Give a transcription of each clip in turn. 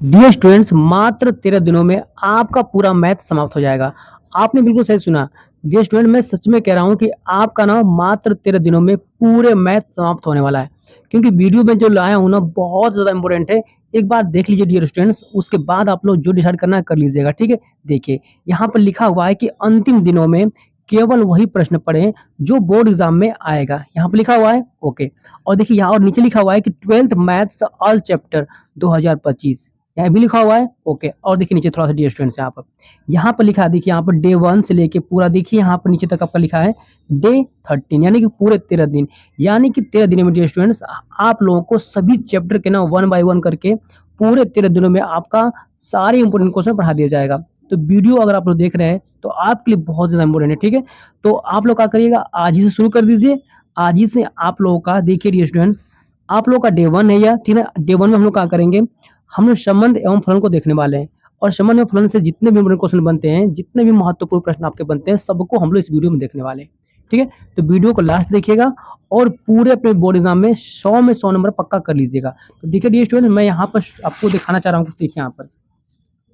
Dear students, मात्र 13 दिनों में आपका पूरा मैथ समाप्त हो जाएगा। आपने बिल्कुल सही सुना। डियर स्टूडेंट, मैं सच में कह रहा हूँ कि आपका ना मात्र 13 दिनों में पूरे मैथ समाप्त होने वाला है। क्योंकि वीडियो में जो लाया हूँ ना, बहुत ज़्यादा इंपॉर्टेंट है। एक बार देख लीजिए डियर स्टूडेंट्स, उसके बाद आप लोग जो डिसाइड करना है कर लीजिएगा, ठीक है? देखिए, यहाँ पर लिखा हुआ है कि अंतिम दिनों में केवल वही प्रश्न पढ़ें जो बोर्ड एग्जाम में आएगा। यहाँ पर लिखा हुआ है, ओके। और देखिए यहाँ और नीचे लिखा हुआ है कि 12th मैथ्स ऑल चैप्टर 2025, यहाँ भी लिखा हुआ है, ओके। और देखिए नीचे थोड़ा सा डियर स्टूडेंट्स यहाँ पर लिखा है, देखिए यहाँ पर डे 1 से लेके पूरा देखिए यहाँ पर नीचे तक आपका लिखा है डे 13, यानी कि पूरे 13 दिन। यानी कि 13 दिनों में डियर स्टूडेंट्स आप लोगों को सभी चैप्टर के ना 1 बाय 1 करके पूरे 13 दिनों में आपका सारे इंपोर्टेंट क्वेश्चन पढ़ा दिया जाएगा। तो वीडियो अगर आप लोग देख रहे हैं तो आपके लिए बहुत ज़्यादा इंपॉर्टेंट है, ठीक है? तो आप लोग क्या करिएगा, आज ही से शुरू कर दीजिए। आज ही से आप लोगों का देखिए डियर स्टूडेंट्स, आप लोग का डे 1 है या ठीक है। डे 1 में हम लोग क्या करेंगे, हम लोग संबंध एवं फलन को देखने वाले हैं। और संबंध एवं फलन से जितने भी इंपोर्टेंट क्वेश्चन बनते हैं, जितने भी महत्वपूर्ण प्रश्न आपके बनते हैं, सबको हम लोग इस वीडियो में देखने वाले हैं, ठीक है? तो वीडियो को लास्ट देखिएगा और पूरे अपने बोर्ड एग्जाम में 100 में 100 नंबर पक्का कर लीजिएगा। तो देखिए डियर स्टूडेंट, मैं यहाँ पर आपको दिखाना चाह रहा हूँ कुछ। देखिए यहाँ पर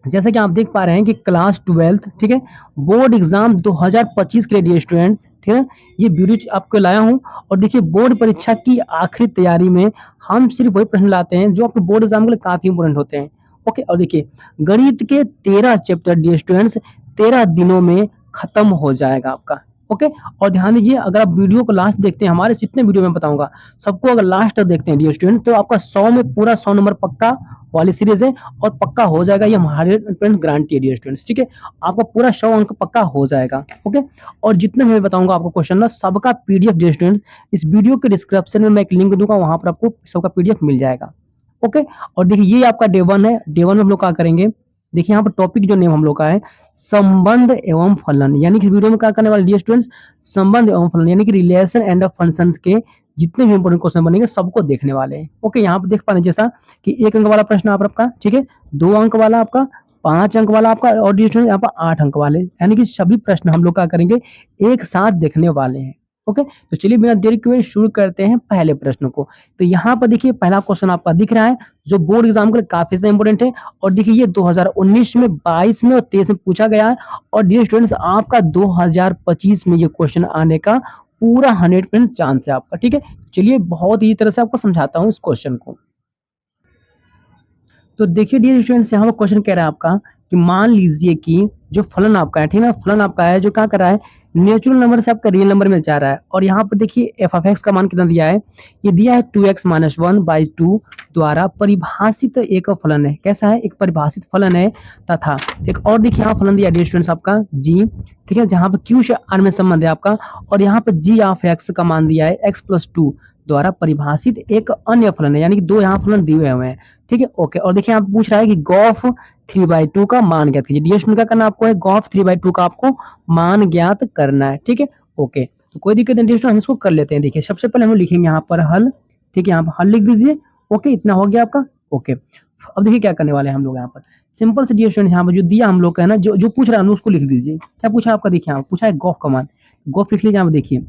जैसे कि आप देख पा रहे हैं कि क्लास 12th, ठीक है, बोर्ड एग्जाम 2025 के लिए डियर स्टूडेंट्स, ठीक है, ये वीडियो आपको लाया हूँ। और देखिए बोर्ड परीक्षा की आखिरी तैयारी में हम सिर्फ वही प्रश्न लाते हैं जो आपके बोर्ड एग्जाम के लिए काफी इंपोर्टेंट होते हैं, ओके। और देखिए गणित के 13 चैप्टर डियर स्टूडेंट्स 13 दिनों में खत्म हो जाएगा आपका, ओके। और ध्यान दीजिए, अगर आप वीडियो को लास्ट देखते हैं, हमारे जितने वीडियो में बताऊंगा सबको अगर लास्ट तक देखते हैं डियर स्टूडेंट, तो आपका 100 में पूरा 100 नंबर पक्का वाली सीरीज है और पक्का हो जाएगा। ये हमारे गारंटी है डियर स्टूडेंट्स, ठीक है। आपका पूरा 100 अंक पक्का हो जाएगा, ओके। और जितने मैं बताऊंगा आपको क्वेश्चन ना, सबका पीडीएफ डियर स्टूडेंट्स इस वीडियो के डिस्क्रिप्शन में मैं एक लिंक दूंगा, वहां पर आपको सबका पीडीएफ मिल जाएगा, ओके। और देखिए ये आपका डे 1 है। डे 1 में हम लोग क्या करेंगे, देखिए यहाँ पर टॉपिक जो नेम हम लोग का है संबंध एवं फलन, यानी कि वीडियो में क्या करने वाले डियर स्टूडेंट्स, संबंध एवं फलन यानी कि रिलेशन एंड फंक्शंस के जितने भी इंपोर्टेंट क्वेश्चन बनेंगे सबको देखने वाले हैं, ओके। यहाँ पर देख पा रहे हैं जैसा कि 1 अंक वाला प्रश्न आपका, ठीक है, 2 अंक वाला आपका, 5 अंक वाला आपका, और डियर स्टूडेंट यहाँ पर 8 अंक वाले, यानी कि सभी प्रश्न हम लोग क्या करेंगे, एक साथ देखने वाले हैं, ओके। तो चलिए बिना देरी किए शुरू करते हैं पहले प्रश्न को। तो यहाँ पर देखिए पहला क्वेश्चन आपका दिख रहा है जो बोर्ड एग्जाम के लिए काफी ज्यादा इंपॉर्टेंट है। और देखिए ये 2019 में, 22 में और 23 में पूछा गया है। और डियर स्टूडेंट्स आपका 2025 में ये क्वेश्चन आने का पूरा 100% चांस है आपका, ठीक है। चलिए बहुत ही तरह से आपको समझाता हूँ इस क्वेश्चन को। तो देखिए डियर स्टूडेंट्स, यहाँ पर क्वेश्चन कह रहा है आपका कि मान लीजिए कि जो फलन आपका है, ठीक है ना, फलन आपका है जो क्या कर रहा है, नेचुरल नंबर से आपका रियल नंबर में जा रहा है। और यहाँ पर देखिए एफ ऑफ एक्स का मान कितना दिया है, ये दिया है 2x माइनस 1/2 द्वारा परिभाषित एक फलन है। कैसा है, एक परिभाषित फलन है। तथा एक और देखिए यहाँ फलन दिया डियर स्टूडेंट्स आपका g, ठीक है, जहाँ पर q से r में संबंध है आपका। और यहाँ पर g ऑफ x का मान दिया है x+2 द्वारा परिभाषित एक अन्य फलन है, यानी कि दो यहाँ फलन दिए हुए हैं, ठीक है, ओके। और देखिए आप पूछ रहा है कि गॉफ 3/2 का मान ज्ञात कीजिए। डियर स्टूडेंट क्या करना आपको है, गॉफ 3/2 का आपको मान ज्ञात करना है, ठीक है, ओके। तो कोई दिक्कत नहीं डियर स्टूडेंट, हम इसको कर लेते हैं। देखिए सबसे पहले हम लिखेंगे यहाँ पर हल, ठीक है, यहाँ पर हल लिख दीजिए, ओके। इतना हो गया आपका, ओके। अब देखिए क्या करने वाले हैं हम लोग यहाँ पर, सिंपल से डियर स्टूडेंट यहाँ पर जो दिया हम लोग का है ना, जो जो पूछ रहा है उसको लिख दीजिए। क्या पूछा आपका, देखिए यहाँ पूछा है गॉफ का मान, गॉफ लिख लीजिए यहाँ पर। देखिए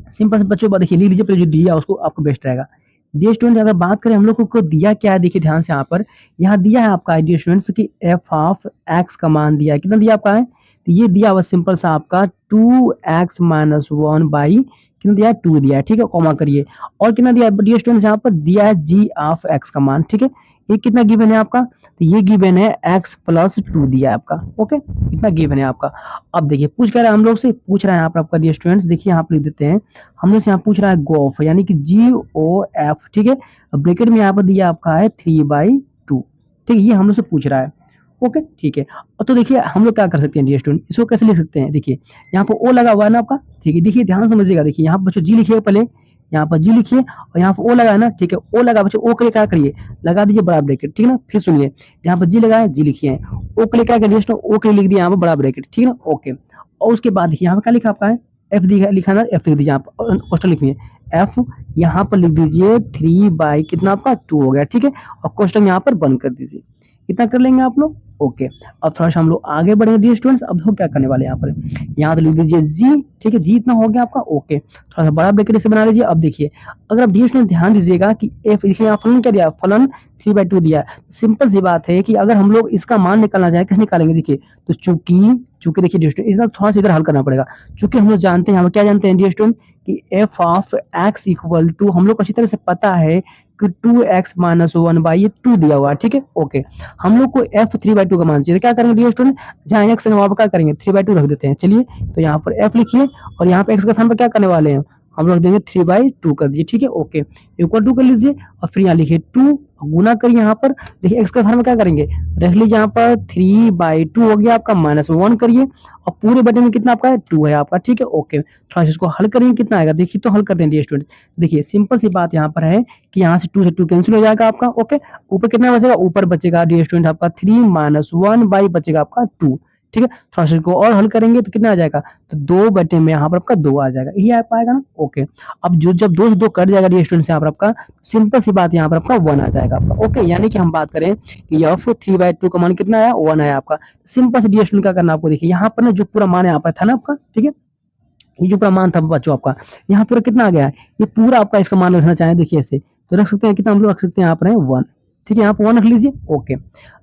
सिंपल से बच्चों देखिए लिख लीजिए, पहले जो दिया उसको आपको बेस्ट रहेगा। डियर स्टूडेंट अगर बात करें हम लोग को दिया क्या है, देखिए ध्यान से यहाँ पर, यहाँ दिया है आपका डियर स्टूडेंट्स कि एफ ऑफ एक्स का मान दिया है, कितना दिया आपका है, तो ये दिया हुआ सिंपल सा आपका 2x-1 कितना दिया है, 2 दिया है, ठीक है, कॉमा करिए। और कितना दिया है डियर स्टूडेंट्स, यहाँ पर दिया है g ऑफ x का मान, ठीक है। ये कितना गिवन है आपका, तो ये गिवन है x+2 दिया है आपका, ओके, इतना गिवन है आपका। अब देखिए पूछ क्या रहा है हम लोग से, पूछ रहा है यहाँ पर आपका डियर स्टूडेंट्स, देखिए यहाँ पर लिख देते हैं हम लोग से, यहाँ पूछ रहा है गोफ यानी कि GOF, ठीक है। ब्रैकेट में यहाँ पर दिया आपका है 3/2, ठीक है, ये हम लोग से पूछ रहा है, ओके, ठीक है। और तो देखिए हम लोग क्या कर सकते हैं डियर स्टूडेंट, इसको कैसे लिख सकते हैं, देखिए यहाँ पर ओ लगा हुआ है ना आपका, ठीक है। देखिए ध्यान समझिएगा, देखिए यहाँ पर बच्चों जी लिखिए पहले, यहाँ पर जी लिखिए और यहाँ पर ओ लगा है ना, ठीक है, ओ लगा बच्चों, ओ के लिए क्या करिए, लगा दीजिए बड़ा ब्रैकेट, ठीक है ना। फिर सुनिए, यहाँ पर जी लगा है, जी लिखिए, ओ के लिए क्या करिए, ओ के लिए लिख दिया यहाँ पर बड़ा ब्रैकेट, ठीक है ना, ओके। और उसके बाद देखिए यहाँ पर क्या लिखा आपका है, एफ लिखा ना, एफ लिख दीजिए आप, क्वेश्चन लिखिए एफ यहाँ पर लिख दीजिए 3 बाई कितना आपका 2 हो गया, ठीक है। और क्वेश्चन यहाँ पर बंद कर दीजिए। इतना कर लेंगे आप लोग, ओके। अब थोड़ा सा हम लोग आगे बढ़ेंगे डियर स्टूडेंट्स। अब देखो क्या करने वाले हैं यहाँ पर, यहाँ तो लिख दीजिए जी, ठीक है, जी इतना हो गया आपका, ओके। थोड़ा सा बड़ा ब्रैकेट से बना लीजिए। अब देखिए अगर आप डियर स्टूडेंट ध्यान दीजिएगा कि एफ, देखिए यहाँ फलन क्या दिया, फलन 3/2 दिया है। सिंपल सी बात है कि अगर हम लोग इसका मान निकालना चाहे कैसे निकालेंगे, देखिए तो चूंकि चूंकि देखिए डियर स्टूडेंट इसका थोड़ा सा इधर हल करना पड़ेगा। चूंकि हम लोग जानते हैं, हम क्या जानते हैं डियर स्टूडेंट कि F of X equal to, हम लोग को अच्छी तरह से पता है कि 2x-1/2 दिया हुआ है, ठीक है, ओके। हम लोग को एफ 3/2 का मान चाहिए, तो क्या करेंगे डियर स्टूडेंट, जहाँ एक्स है वहां पर क्या करेंगे 3/2 रख देते हैं। चलिए तो यहाँ पर एफ लिखिए और यहाँ पे एक्स का स्थान पर क्या करने वाले हैं, हम लोग देंगे 3/2 कर दीजिए, ठीक है, ओके। इक्वल टू कर लीजिए और फिर यहाँ लिखिए 2, गुना करिए यहाँ पर, देखिए एक्स का स्थान में क्या करेंगे, रख लीजिए यहाँ पर 3/2 हो गया आपका, -1 करिए और पूरे बटे में कितना आपका है 2 है आपका, ठीक है, ओके। थोड़ा सा इसको हल करेंगे कितना आएगा, देखिए तो हल कर देंगे स्टूडेंट। देखिए सिंपल सी बात यहाँ पर है कि यहाँ से 2 से 2 कैंसिल हो जाएगा आपका, ओके। ऊपर कितना बचेगा, ऊपर बचेगा डियर स्टूडेंट आपका 3 - 1 बचेगा आपका 2, ठीक है। थोड़ा सा इसको और हल करेंगे तो कितना आ जाएगा, तो 2 बटे में यहाँ पर आपका 2 आ जाएगा, यही आ पाएगा ना, ओके। अब जो जब 2 से 2 कट जाएगा डियर स्टूडेंट यहाँ पर आपका, सिंपल सी बात यहाँ पर आपका 1 आ जाएगा आपका, ओके। यानी कि हम बात करें कि एफ 3/2 का मान कितना आया, 1 आया आपका। सिंपल से डियर स्टूडेंट क्या करना आपको, देखिए यहाँ पर ना जो पूरा मान यहाँ पर था ना आपका, ठीक है, ये जो पूरा मान था बच्चों आपका, यहाँ पूरा कितना आ गया है, ये पूरा आपका इसका मान रखना चाहें देखिए ऐसे तो रख सकते हैं, कितना हम लोग रख सकते हैं यहाँ पर है 1, ठीक है, यहाँ पर 1 रख लीजिए, ओके,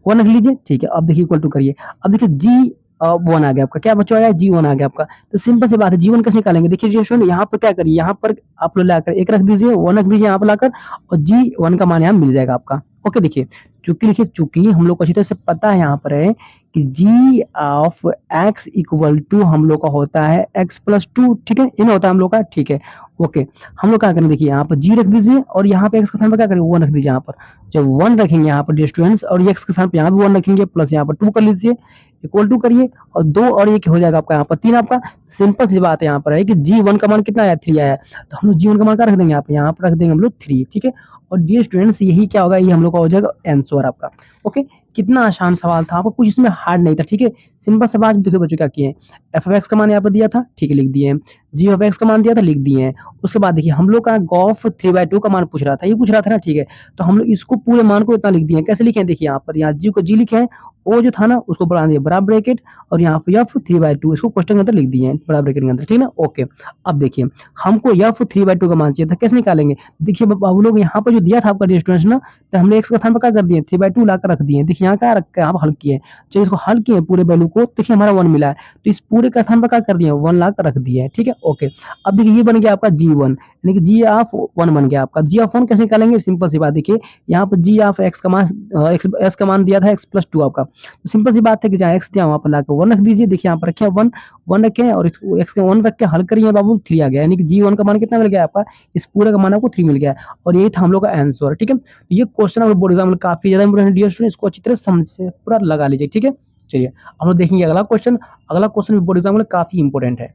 1 रख लीजिए, ठीक है। अब देखिए इक्वल टू करिए, अब देखिए जी 1 आ गया आपका, क्या बच्चों आया जी 1 आ गया आपका। तो सिंपल सी बात है, जी 1 कैसे निकालेंगे, देखिए जी स्टूडेंट यहाँ पर क्या करिए, यहाँ पर आप लोग लाकर 1 रख दीजिए, 1 रख दीजिए यहाँ पर लाकर और जी 1 का मान यहाँ मिल जाएगा आपका, ओके। देखिए चूंकि देखिए चूंकि हम लोग को अच्छी तरह से पता है यहाँ पर है कि जी ऑफ एक्स इक्वल टू हम लोग का होता है x+2, ठीक है, इन होता है हम लोग का, ठीक है, ओके। हम लोग क्या करेंगे, देखिए यहाँ पर जी रख दीजिए और यहाँ पे एक्स के स्थान पर क्या करेंगे 1 रख दीजिए यहाँ पर। जब 1 रखेंगे यहाँ पर डियर स्टूडेंट्स और एक्स के स्थान पर यहाँ भी 1 रखेंगे प्लस यहाँ पर 2 कर लीजिए, इक्वल टू करिए और 2 और 1 हो जाएगा आपका यहाँ पर 3 आपका। सिंपल सी बात है यहाँ पर है कि जी 1 का मान कितना आया 3 आया, तो हम लोग जी 1 का मान क्या रख देंगे यहाँ पर रख देंगे हम लोग 3, ठीक है। और डियर स्टूडेंट्स यही क्या होगा, ये हम लोग का हो जाएगा आंसर आपका, ओके। कितना आसान सवाल था, आपको कुछ इसमें हार्ड नहीं था, ठीक है। सिंपल सा बात देखो बच्चों क्या किए, एफ ऑफ एक्स का मान यहाँ पर दिया था, ठीक है, लिख दिए। जी ऑफ एक्स का मान दिया था, लिख दिए हैं। उसके बाद देखिए हम लोग का गॉफ 3/2 का मान पूछ रहा था, ये पूछ रहा था ना, ठीक है। तो हम लोग इसको पूरे मान को इतना लिख दिए, कैसे लिखे हैं देखिए यहाँ पर, यहाँ जी को जी लिखे हैं, ओ जो था ना उसको बढ़ा दिए बड़ा ब्रैकेट और यहाँ पे एफ 3/2 इसको क्वेश्चन के अंदर लिख दिए हैं बड़ा ब्रैकेट के अंदर, ठीक है ना, ओके। अब देखिए हमको एफ 3/2 का मान चाहिए था, कैसे निकालेंगे, देखिए बाबू लोग यहाँ पर जो दिया था आपका स्टूडेंट्स ना, तो हमने एक्स का स्थान पर क्या कर दिए 3/2 लाकर रख दिए, देखिए यहाँ क्या रख के आप हल किए, जब इसको हल किए पूरे वैल्यू को, देखिए हमारा 1 मिला है, तो इस पूरे का स्थान पर क्या कर दिए 1 लाकर रख दिए हैं, ठीक है, ओके। अब देखिए ये बन गया आपका जी 1, यानी कि जी ऑफ 1 बन गया आपका। जी ऑफ 1 कैसे निकालेंगे, सिंपल सी बात, देखिए यहाँ पर जी ऑफ एक्स का मान एक्स का मान दिया था x+2 आपका, तो सिंपल सी बात है कि जहाँ एक्स दिया वहां पर लाकर 1 रख दीजिए, देखिए यहाँ पर रखे 1 1 रखे और एक्स का 1 रख के हल करिए बाबू 3 आ गया, यानी कि जी 1 का मान कितना मिल गया आपका, इस पूरे का मान आपको 3 मिल गया और यही था हम लोग का आंसर, ठीक है। तो ये क्वेश्चन आपको बोर्ड एग्जाम में काफी ज्यादा इंपोर्टेंट है डियर स्टूडेंट, इसको अच्छी तरह समझ से पूरा लगा लीजिए, ठीक है। चलिए हम लोग देखेंगे अगला क्वेश्चन, अगला क्वेश्चन भी बोर्ड एग्जाम में काफी इंपोर्टेंट है।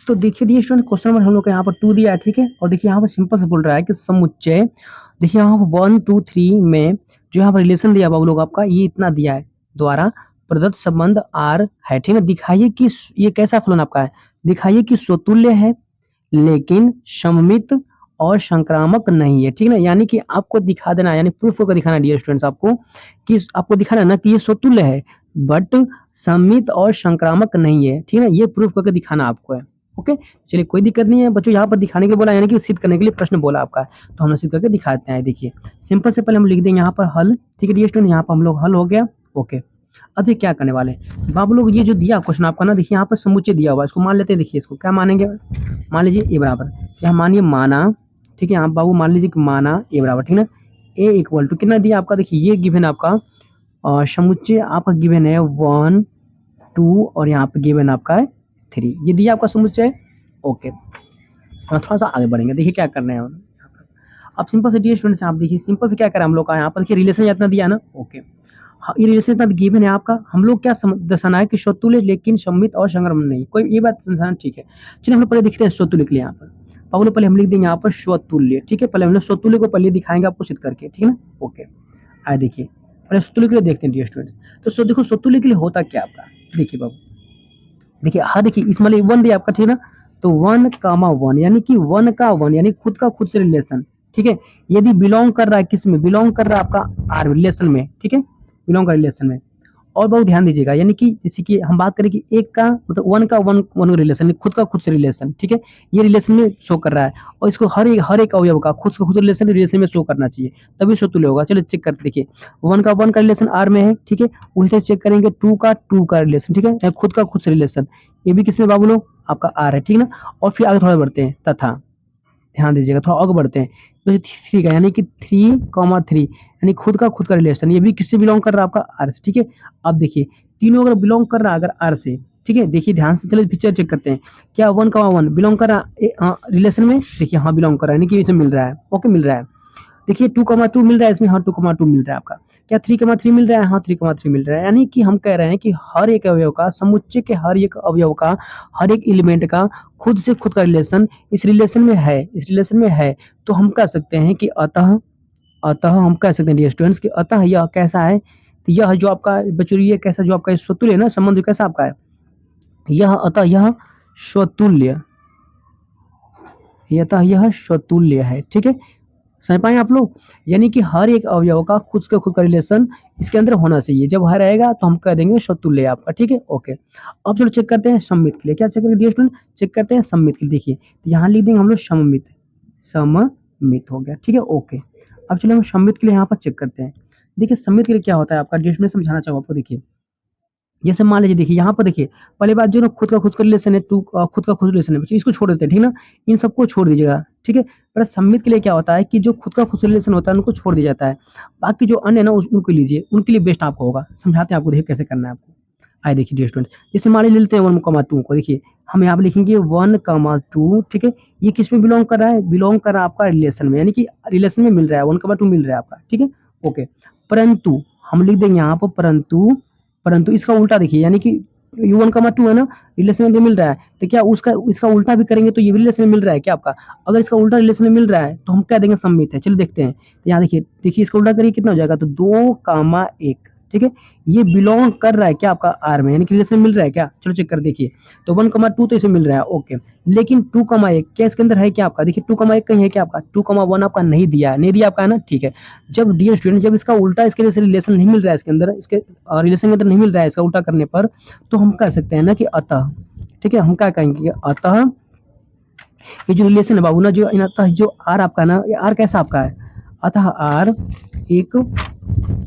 तो देखिए डियर स्टूडेंट क्वेश्चन नंबर हम लोग का यहाँ पर 2 दिया है, ठीक है, और देखिए यहाँ पर सिंपल से बोल रहा है कि समुच्चय, देखिए यहाँ पर 1 2 3 में जो यहाँ पर रिलेशन दिया हुआ लोग आपका ये इतना दिया है द्वारा प्रदत्त संबंध आर है, ठीक है। दिखाइए कि ये कैसा फलन आपका है, दिखाइए कि स्वतुल्य है लेकिन सममित और संक्रामक नहीं है, ठीक है ना। यानी कि आपको दिखा देना, यानी प्रूफ करके दिखाना डियर स्टूडेंट्स आपको, कि आपको दिखाना ना कि ये स्वतुल्य है बट सममित और संक्रामक नहीं है, ठीक है ना, ये प्रूफ करके दिखाना आपको है, ओके। चलिए कोई दिक्कत नहीं है बच्चों, यहाँ पर दिखाने के लिए बोला, यानी कि सिद्ध करने के लिए प्रश्न बोला आपका, तो हम सिद्ध करके दिखाते हैं। देखिए सिंपल से पहले हम लिख देंगे यहाँ पर हल, ठीक है डियर स्टूडेंट, यहाँ पर हम लोग हल हो गया, ओके। अब ये क्या करने वाले हैं बाबू लोग, ये जो दिया क्वेश्चन आपका ना, देखिए यहाँ पर समुच्चय दिया हुआ है, इसको मान लेते हैं। देखिए इसको क्या मानेंगे, मान लीजिए ए बराबर, यहाँ मानिए माना, ठीक है, यहाँ बाबू मान लीजिए कि माना ए बराबर, ठीक है ना, ए इक्वल टू कितना दिया आपका, देखिए ये गिवन आपका समुच्चय आपका गिवन है 1 2 और यहाँ पे गिवन आपका है 3, ये दिया आपका समुच्चय, ओके। थोड़ा सा आगे बढ़ेंगे, देखिए क्या करना है अब सिंपल से डियर स्टूडेंट्स आप देखिए सिंपल से क्या करें हम लोग का, यहाँ पर देखिए रिलेशन इतना दिया ना, ओके। हाँ, ये रिलेशन इतना गिवन है आपका, हम लोग क्या दर्शाना है कि स्वतुल्य लेकिन सम्मित और संक्रमण नहीं, कोई ये बात दर्शाना, ठीक है। चलिए हम लोग पहले देखते हैं स्वतुल्य के लिए, यहाँ पर पहले हम लिख देंगे यहाँ पर स्वतुल्य, ठीक है। पहले हम लोग स्वतुल्य को पहले दिखाएंगे आपको सिद्ध करके, ठीक है ना, ओके। आए देखिए पहले स्वतुल्य के लिए देखते हैं डियर स्टूडेंट्स, तो देखो स्वतुल्य के लिए होता क्या आपका, देखिए बाबू, देखिए हाँ देखिए इसमें 1 दिया आपका, ठीक है ना, तो 1, यानी कि 1 का 1 यानी खुद का खुद से रिलेशन, ठीक है। यदि बिलोंग कर रहा है किस में, बिलोंग कर रहा है आपका आर रिलेशन में, ठीक है, बिलोंग कर रिलेशन में। और बहुत ध्यान दीजिएगा, यानी कि जैसे कि हम बात करें कि एक का मतलब 1 का 1 रिलेशन, खुद का खुद से रिलेशन, ठीक है, ये रिलेशन में शो कर रहा है और इसको हर एक अवयव का खुद का खुद रिलेशन में शो करना चाहिए, तभी समतुल्य होगा। चलिए चेक करते देखिए, 1 का रिलेशन आर में है, ठीक है। उसी तरह चेक करेंगे 2 का रिलेशन, ठीक है, खुद का खुद से रिलेशन, ये भी किसमें बाबू लोग, आपका आर है, ठीक है ना। और फिर आगे थोड़ा बढ़ते हैं, तथा ध्यान दीजिएगा, थोड़ा आगे बढ़ते हैं। तो थ्री का यानी कि 3, 3 यानी खुद का खुद का रिलेशन, ये भी किससे बिलोंग कर रहा है, आपका आर से, ठीक है। अब देखिए तीनों अगर बिलोंग कर रहा है अगर आर से, ठीक है, देखिए ध्यान से, चलिए पिक्चर चेक करते हैं। क्या 1, 1 बिलोंग कर रहा है रिलेशन में, देखिए हाँ बिलोंग कर रहा है, यानी कि इसे मिल रहा है, ओके मिल रहा है। देखिए 2, 2 मिल रहा है इसमें, हाँ 2, 2 मिल रहा है आपका। क्या 3, 3 मिल रहा है, हाँ 3, 3 मिल रहा है। यानी कि हम कह रहे हैं कि हर एक अवयव का, समुच्चय के हर एक अवयव का, हर एक एलिमेंट का खुद से खुद का रिलेशन इस रिलेशन में है, इस रिलेशन में है। तो हम कह सकते हैं कि अतः, अतः हम कह सकते हैं डियर स्टूडेंट्स कि अतः यह कैसा है, तो यह जो आपका बच्चों ये कैसा जो आपका स्वतुल्य है ना, संबंध कैसा आपका है, यह अतः यह स्वतुल्य, अतः यह स्वतुल्य है, ठीक है। समझ पाए आप लोग, यानी कि हर एक अवयव का खुद से खुद का रिलेशन इसके अंदर होना चाहिए, जब हर रहेगा तो हम कह देंगे स्वतुल्य आपका, ठीक है, ओके। अब चलो चेक करते हैं सम्मित के लिए, क्या चेक करेंगे डियर स्टूडेंट, चेक करते हैं सम्मित के लिए। देखिए तो यहाँ लिख देंगे हम लोग सममित, सममित हो गया, ठीक है, ओके। अब चलो हम सम्मित के लिए यहाँ पर चेक करते हैं। देखिए सम्मित के लिए क्या होता है आपका, डियर स्टूडेंट समझाना चाहूँ आपको। देखिए जैसे मान लीजिए, देखिए यहाँ पर देखिए पहली बात जो ना खुद का खुद का रिलेशन है, खुद का खुद रिलेशन है बच्चों, इसको छोड़ देते हैं, ठीक ना, इन सबको छोड़ दीजिएगा, ठीक है। पर सम्मित के लिए क्या होता है कि जो खुद का खुद रिलेशन होता है उनको छोड़ दिया जाता है, बाकी जो अन्य ना उनको लीजिए, उनके लिए बेस्ट आपको होगा। समझाते हैं आपको, देखिए कैसे करना है आपको। आए देखिए डियर स्टूडेंट, जैसे मान लीजिए लेते हैं 1, 2 को, देखिए हम यहाँ पे लिखेंगे 1, 2, ठीक है। ये किस में बिलोंग कर रहा है, बिलोंग कर रहा है आपका रिलेशन में, यानी कि रिलेशन में मिल रहा है, 1, 2 मिल रहा है आपका, ठीक है, ओके। परंतु हम लिख देंगे यहाँ पर परंतु, परंतु इसका उल्टा देखिए, यानी कि U1, 2 है ना, रिलेशन में मिल रहा है, तो क्या उसका इसका उल्टा भी करेंगे तो ये भी रिलेशन में मिल रहा है क्या आपका। अगर इसका उल्टा रिलेशन में मिल रहा है तो हम कह देंगे सम्मित है। चलिए देखते हैं, तो यहाँ देखिए, देखिए इसका उल्टा करिए कितना हो जाएगा, तो 2, 1, ठीक है। ये बिलोंग कर रहा है क्या आपका आर में, यानी कि रिलेशन में मिल रहा है क्या, चलो चेक कर देखिए। तो 1, 2 तो इसे मिल रहा है, ओके। लेकिन 2, 1 क्या इसके अंदर है क्या आपका, देखिए 2, 1 कहीं है क्या आपका, 2, 1 आपका नहीं दिया है, नहीं दिया आपका है ना, ठीक है। जब डियर स्टूडेंट जब इसका उल्टा इसके जैसे रिलेशन नहीं मिल रहा है इसके अंदर, इसके रिलेशन के अंदर नहीं मिल रहा है इसका उल्टा करने पर, तो हम कह सकते हैं ना कि अतः, ठीक है, हम क्या कहेंगे कि अतः ये जो रिलेशन है बाबू ना, जो अतः जो आर आपका ना, ये आर कैसा आपका है, अतः आर एक,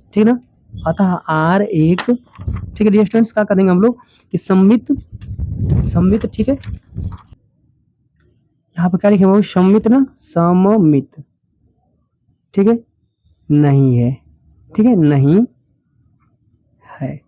ठीक है ना, अतः आर एक, ठीक है डियर स्टूडेंट्स, क्या करेंगे हम लोग कि सम्मित, सम्मित, ठीक है। यहाँ पे क्या लिखे बाबू, सम्मित ना, सममित, ठीक है, नहीं है, ठीक है, नहीं है।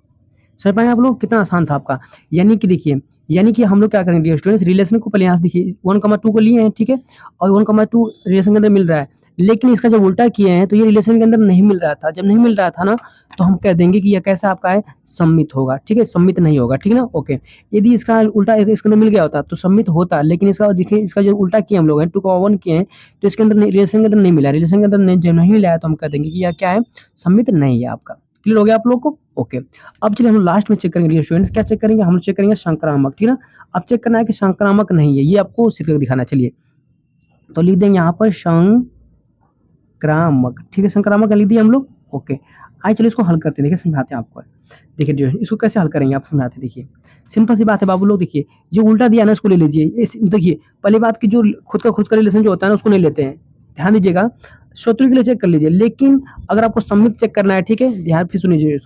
समझ पाए आप लोग, कितना आसान था आपका। यानी कि देखिए, यानी कि हम लोग क्या करेंगे स्टूडेंट्स, रिलेशन को पहले यहाँ से देखिए 1, 2 को लिए हैं, ठीक है, और 1, 2 रिलेशन के अंदर मिल रहा है, लेकिन इसका जब उल्टा किए हैं तो ये रिलेशन के अंदर नहीं मिल रहा था। जब नहीं मिल रहा था ना, तो हम कह देंगे कि यह कैसा आपका है, सम्मित होगा, ठीक है, सम्मित नहीं होगा, ठीक है ना, ओके। यदि इसका उल्टा इसके अंदर मिल गया होता तो सम्मित होता, लेकिन इसका देखिए इसका जो उल्टा किया हम लोग 2, 1 किए हैं, तो इसके अंदर रिलेशन के अंदर नहीं मिला, रिलेशन के अंदर नहीं, जब नहीं मिला है तो हम कह देंगे कि यह क्या है, सम्मित नहीं है आपका। क्लियर हो गया आप लोग को, ओके। अब चलिए हम लास्ट में चेक करेंगे डियर स्टूडेंट्स, क्या चेक करेंगे, हम चेक करेंगे संक्रामक, ठीक है ना। अब चेक करना है कि संक्रामक नहीं है, ये आपको सिर्फ दिखाना। चलिए तो लिख देंगे यहाँ पर संक्रामक, ठीक है, संक्रामक लिख दिए हम लोग, ओके। आइए चलिए इसको हल करते हैं, देखिए समझाते हैं आपको। देखिए डियर इसको कैसे हल करेंगे आप समझाते हैं, देखिए सिंपल सी बात है बाबू लोग, देखिए जो उल्टा दिया ना उसको ले लीजिए। देखिए पहली बात की जो खुद का रिलेशन जो होता है ना उसको नहीं लेते हैं, ध्यान दीजिएगा। शत्रु के लिए चेक कर लीजिए, लेकिन अगर आपको सम्मित चेक करना है, ठीक है, ध्यान फिर सुनिए,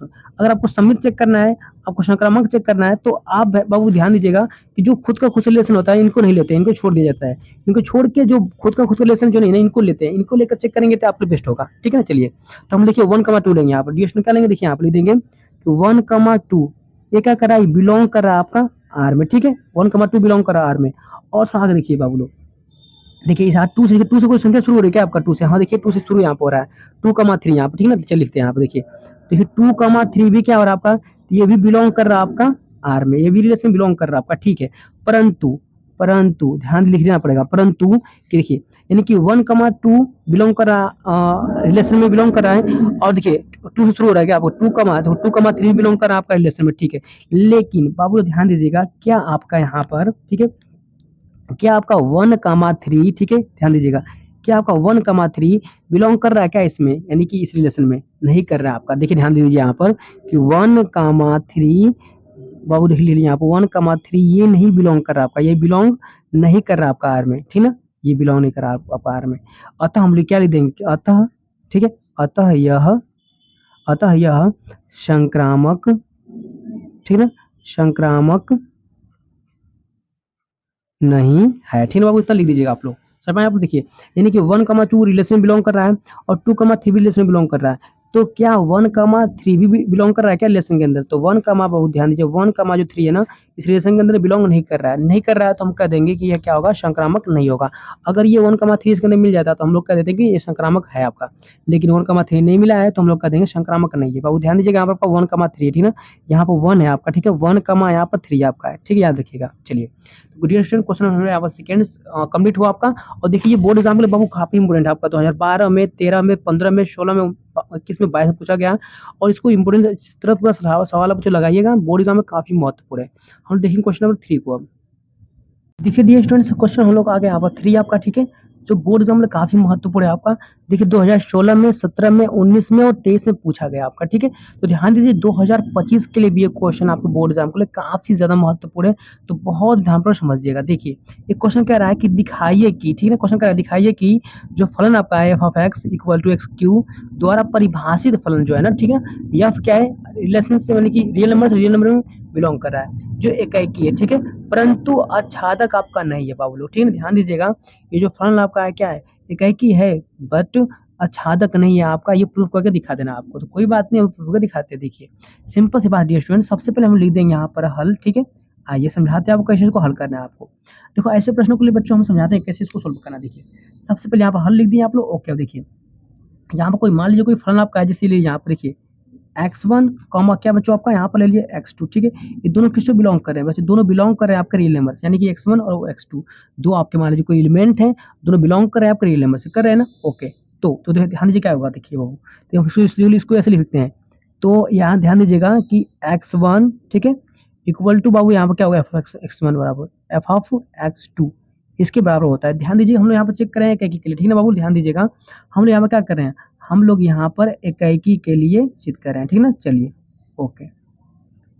अगर आपको सम्मित चेक करना है, आपको संक्रामक चेक करना है, तो आप बाबू ध्यान दीजिएगा कि जो खुद का खुद से रिलेशन होता है इनको नहीं लेते हैं, इनको छोड़ दिया जाता है। इनको छोड़ के जो खुद का रिलेशन जो नहीं है इनको लेते हैं, इनको लेकर चेक करेंगे तो आपके बेस्ट होगा, ठीक है ना। चलिए तो हम देखिए 1, 2 लेंगे, यहाँ पर डीएस क्या लेंगे, देखिए यहाँ पर लिख देंगे 1, 2 ये क्या कर रहा है, बिलोंग कर रहा है आपका आर में, ठीक है, 1, 2 बिलोंग कर रहा है आर में। और आगे देखिए बाबू लोग, देखिए इस यहाँ टू से कोई संख्या शुरू हो रही है क्या आपका, टू से, हाँ देखिए टू से शुरू यहाँ पर हो रहा है, 2, 3 यहाँ पर, ठीक है ना। चलिए लिखते हैं यहाँ पर, देखिए देखिए 2, 3 भी क्या हो रहा है आपका, तो ये भी बिलोंग कर रहा है आपका आर में, ये भी रिलेशन बिलोंग कर रहा है आपका, ठीक है। परंतु, परंतु ध्यान लिख देना पड़ेगा, परंतु कि देखिए यानी कि 1, 2 बिलोंग कर रहा, रिलेशन में बिलोंग कर रहा है, और देखिए टू से शुरू हो रहा है क्या आपको, 2, 3 बिलोंग कर रहा है आपका रिलेशन में, ठीक है। लेकिन बाबू ध्यान दीजिएगा, क्या आपका यहाँ पर, ठीक है, क्या आपका 1, ठीक है, ध्यान दीजिएगा। क्या आपका 1, 3 बिलोंग कर रहा है क्या इसमें, यानी कि इस रिलेशन में? नहीं कर रहा है आपका। देखिए ध्यान दीजिए यहाँ पर कि 1, 3 बाबू लिख लीजिए यहाँ पर 1, 3 ये नहीं बिलोंग कर रहा आपका, ये बिलोंग नहीं कर रहा आपका आर में, ठीक ना, ये बिलोंग नहीं कर रहा आपका आर में। अतः हम लोग क्या लिख देंगे, अतः, ठीक है, अतः यह, अतः यह संक्रामक, ठीक ना, संक्रामक नहीं है, ठीक है बाबू, इतना लिख दीजिएगा आप लोग। समझ में आया आपको? देखिए यानी कि 1, 2 रिलेशन में बिलोंग कर रहा है और 2, 3 भी रिलेशन में बिलोंग कर रहा है। तो क्या 1, 3 भी बिलोंग कर रहा है क्या रिलेशन के अंदर? तो 1, बहुत ध्यान दीजिए, 1, 3 है ना, इस रिलेशन के अंदर बिलोंग नहीं कर रहा है। नहीं कर रहा है तो हम कह देंगे कि यह क्या होगा, संक्रामक नहीं होगा। अगर ये 1, 3 इसके अंदर मिल जाता है तो हम लोग कह देते हैं कि ये संक्रामक है आपका। लेकिन 1, 3 नहीं मिला है तो हम लोग कह देंगे संक्रामक नहीं है। बाबू ध्यान दीजिएगा यहाँ पर 1, 3, ठीक है ना, यहाँ पर 1 है आपका, ठीक है, 1, यहाँ पर 3 आपका है, ठीक है, याद रखिएगा। चलिए गुड स्टूडेंट, क्वेश्चन हमारे यहाँ पर सेकेंड कंप्लीट हुआ आपका। और देखिए ये बोर्ड एग्जाम के लिए बाबू काफी इंपोर्टेंट है आपका, 2012 में, 13 में, 15 में, 16 में, 21 में, 22 में पूछा गया। और इसको इंपोर्टेंट इस तरह पूरा सवाल आप जो लगाइएगा, बोर्ड एग्जाम में काफी महत्वपूर्ण है। हम देखेंगे क्वेश्चन नंबर 3 को अब। देखिए डियर स्टूडेंट्स, क्वेश्चन हम लोग आ गए यहाँ पर 3 आपका, ठीक है, जो बोर्ड एग्जाम में काफी महत्वपूर्ण है आपका। देखिए 2016 में, 17 में, 19 में और 23 में पूछा गया आपका, ठीक है। तो ध्यान दीजिए 2025 के लिए भी ये क्वेश्चन आपके बोर्ड एग्जाम के लिए काफी ज्यादा महत्वपूर्ण है। तो बहुत ध्यान पर समझिएगा। देखिए ये क्वेश्चन कह रहा है कि दिखाइए कि, ठीक है, क्वेश्चन कह रहा है दिखाइए कि जो फलन आपका है f(x) equal to x Q द्वारा परिभाषित फलन जो है ना, ठीक है, f क्या है, रिलेशन से यानी कि रियल नंबर में बिलोंग कर रहा है, जो एकाएकी है, ठीक है, परंतु आच्छादक आपका नहीं है बाबू लोग, ठीक है, ध्यान दीजिएगा। ये जो फलन आपका है क्या है, एकाएकी है बट आच्छादक नहीं है आपका। ये प्रूफ करके दिखा देना आपको, तो कोई बात नहीं, हम प्रूफ करके दिखाते हैं। देखिए सिंपल सी बात डियर स्टूडेंट, सबसे पहले हम लिख देंगे यहाँ पर हल, ठीक है। आइए समझाते हैं आपको कैसे इसको हल करना है आपको। देखो ऐसे प्रश्नों के लिए बच्चों हम समझाते हैं कैसे इसको सोल्व करना। देखिए सबसे पहले यहाँ पर हल लिख दिए आप लोग, ओके। अब देखिए यहाँ पर कोई मान लीजिए कोई फलन आपका है, जैसे यहाँ पर देखिए x1 कॉमा क्या बच्चों आपका यहाँ पर ले लिए x2, ठीक है। ये दोनों किससे बिलोंग कर रहे हैं? वैसे दोनों बिलोंग कर रहे हैं आपके रियल नंबर से, यानी कि x1 और x2 दो आपके मान लीजिए कोई एलिमेंट है, दोनों बिलोंग कर रहे हैं आपके रियल नंबर से, कर रहे हैं ना, ओके। तो ध्यान दीजिए क्या होगा, देखिए वो तो हम इसको ऐसे लिख सकते हैं। तो यहाँ ध्यान दीजिएगा कि x1, ठीक है, इक्वल टू बाबू यहाँ पर क्या होगा, x1 बराबर f ऑफ x2 इसके बराबर होता है। ध्यान दीजिए हम लोग यहाँ पर चेक कर रहे हैं इकाई के लिए, ठीक है ना बाबू, ध्यान दीजिएगा हम लोग यहाँ पर क्या कर रहे हैं, हम लोग यहाँ पर इकाई के लिए सिद्ध कर रहे हैं, ठीक है ना। चलिए ओके,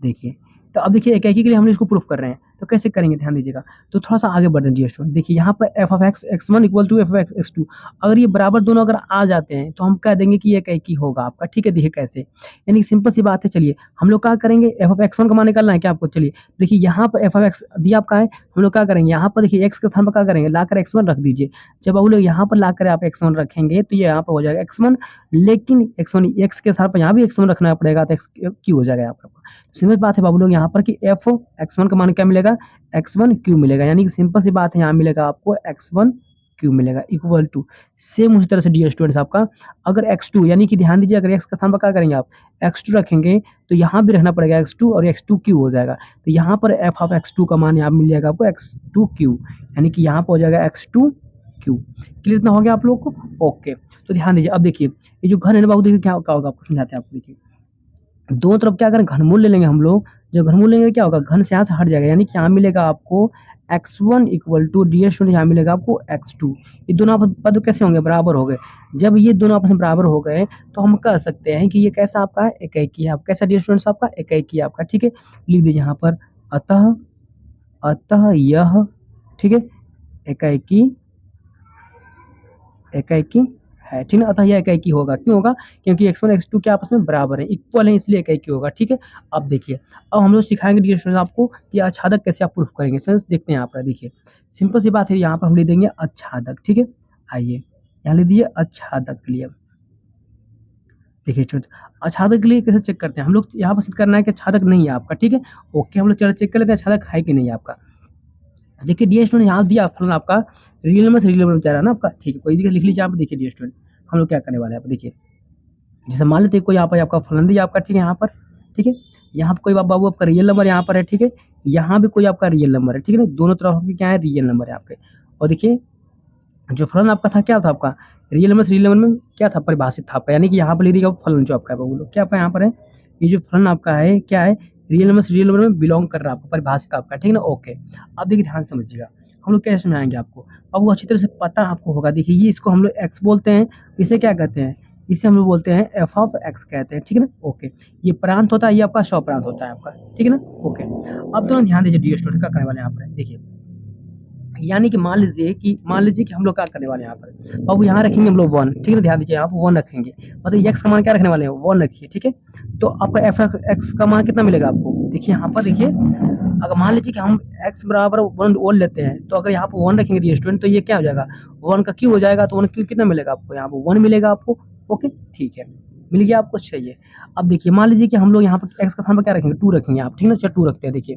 देखिए तो अब देखिए इकाई के लिए हम लोग इसको प्रूफ कर रहे हैं, तो कैसे करेंगे ध्यान दीजिएगा। तो थोड़ा सा आगे बढ़ रहे स्टूडेंट, देखिए यहाँ पर f of x x1 equal to f of x2, अगर ये बराबर दोनों अगर आ जाते हैं तो हम कह देंगे कि ये इकाई होगा आपका, ठीक है। देखिए कैसे, यानी सिंपल सी बात है। चलिए हम लोग क्या करेंगे, f ऑफ x1 का मान निकालना है क्या आपको। चलिए देखिए यहाँ पर f ऑफ x दिया आपका है, हम लोग क्या करेंगे, यहाँ पर देखिए x के स्थान पर क्या करेंगे, लाकर x1 रख दीजिए। जब आप लोग यहाँ पर लाकर आप x1 रखेंगे तो ये यहाँ पर हो जाएगा x1, लेकिन x1 x के स्थान पर यहाँ भी x1 रखना पड़ेगा, तो x क्यू हो जाएगा यहाँ पर। सिंपल बात है बाबू लोग यहाँ पर कि एफ x1 का मान क्या मिलेगा, x1 क्यू मिलेगा, यानी कि सिंपल सी बात है, यहाँ मिलेगा आपको x1 क्यू मिलेगा इक्वल टू सेम उसी तरह से डियर स्टूडेंट्स आपका अगर x2, यानी कि ध्यान दीजिए अगर x का स्थान पर क्या करेंगे आप x2 रखेंगे तो यहाँ भी रखना पड़ेगा x2 और x2 क्यू हो जाएगा। तो यहाँ पर f ऑफ x2 का मान यहाँ मिल जाएगा आपको x2 क्यू, यानी कि यहाँ पर हो जाएगा x2 क्यू। क्लियर इतना हो गया आप लोग को, ओके। तो ध्यान दीजिए अब देखिए ये जो घन है ना बाबू, देखिए क्या होगा आपको समझाते हैं आपको। देखिए दोनों तरफ क्या करें, घनमूल ले लेंगे हम लोग, जब घनमूल लेंगे क्या होगा, घन से यहाँ से हट जाएगा, यानी कि यहाँ मिलेगा आपको x1 equal to dear student यहाँ मिलेगा आपको x2। ये दोनों पद कैसे होंगे, बराबर हो गए। जब ये दोनों आपस में बराबर हो गए तो हम कह सकते हैं कि ये कैसा आपका है, इकाई है। आप कैसा डियर स्टूडेंट्स आपका इकाई आपका, ठीक है। लिख दीजिए यहाँ पर अतः, अतः यह, ठीक है, इकाई है, ठीक है। अतः यह इकाई होगा, क्यों होगा, क्योंकि x1 x2 के आपस में बराबर है, इक्वल है, इसलिए इकाई होगा, ठीक है। अब देखिए अब हम लोग सिखाएंगे डियर स्टूडेंट्स आपको कि आच्छादक कैसे आप प्रूफ करेंगे। सेंस देखते हैं यहाँ पर, देखिए सिंपल सी बात है, यहाँ पर हम लिख देंगे आच्छादक, ठीक है। आइए यहाँ लिख दीजिए आच्छादक के लिए। देखिए स्टूडेंट आच्छादक के लिए कैसे चेक करते हैं हम लोग, यहाँ पर सिद्ध करना है कि आच्छादक नहीं है आपका, ठीक है। ओके हम लोग चलो चेक कर लेते हैं आच्छादक है कि नहीं आपका। देखिए डियर स्टूडेंट यहाँ दिया फलन आपका रियल नंबर से रियल नंबर जा रहा है ना आपका, ठीक है, कोई लिख लीजिए आप। देखिए डियर स्टूडेंट हम लोग क्या करने वाले हैं, आप देखिए जैसे मान लेते हैं कोई यहाँ पर आपका फलन दिया आपका, ठीक है, यहाँ पर, ठीक है, यहाँ पर कोई बाबू आपका रियल नंबर यहाँ पर है, ठीक है, यहाँ भी कोई आपका रियल नंबर है, ठीक है ना, दोनों तरफ आपके क्या है, रियल नंबर है आपके। और देखिए जो फलन आपका था क्या था आपका, रियल नंबर से रियल नंबर में क्या था, परिभाषित था आपका, यानी कि यहाँ पर लिख दीजिएगा फलन जो आपका है बाबू लोग, क्या आपका यहाँ पर है, ये जो फलन आपका है क्या है, रियल नंबर से रियल नंबर में बिलोंग कर रहा है आपका, परिभाषित आपका, ठीक है ना, ओके। अब देखिए ध्यान समझिएगा हम लोग कैसे समझाएंगे आपको, अब वो अच्छी तरह से पता आपको होगा। देखिए ये इसको हम लोग एक्स बोलते हैं, इसे क्या कहते हैं, इसे हम लोग बोलते हैं एफ ऑफ एक्स कहते हैं, ठीक है ना। ओके, ये प्रांत होता है, ये आपका स्वप्रांत होता है आपका, ठीक है ना। ओके, अब दोनों ध्यान दीजिए डियर स्टूडेंट, क्या करने वाले हैं यहाँ पर, देखिए यानी कि मान लीजिए कि हम लोग क्या करने वाले हैं यहाँ पर, अब यहाँ रखेंगे हम लोग वन, ठीक है, ध्यान दीजिए यहाँ पर वन रखेंगे, मतलब एक्स का मान क्या रखने वाले हैं, वन रखिए, ठीक है। तो आपका एफ एक्स का मान कितना मिलेगा आपको, देखिए यहाँ पर देखिए, अगर मान लीजिए कि हम एक्स बराबर वन लेते हैं, तो अगर यहाँ पर वन रखेंगे डियर स्टूडेंट, तो ये क्या हो जाएगा, वन का क्यू हो जाएगा, तो वन क्यू कितना मिलेगा आपको, यहाँ पर वन मिलेगा आपको। ओके, ठीक है, मिल गया आपको, चाहिए। अब देखिए मान लीजिए कि हम लोग यहाँ पर एक्स का स्थान पर क्या रखेंगे, टू रखेंगे आप, ठीक है ना। चलो टू रखते हैं, देखिए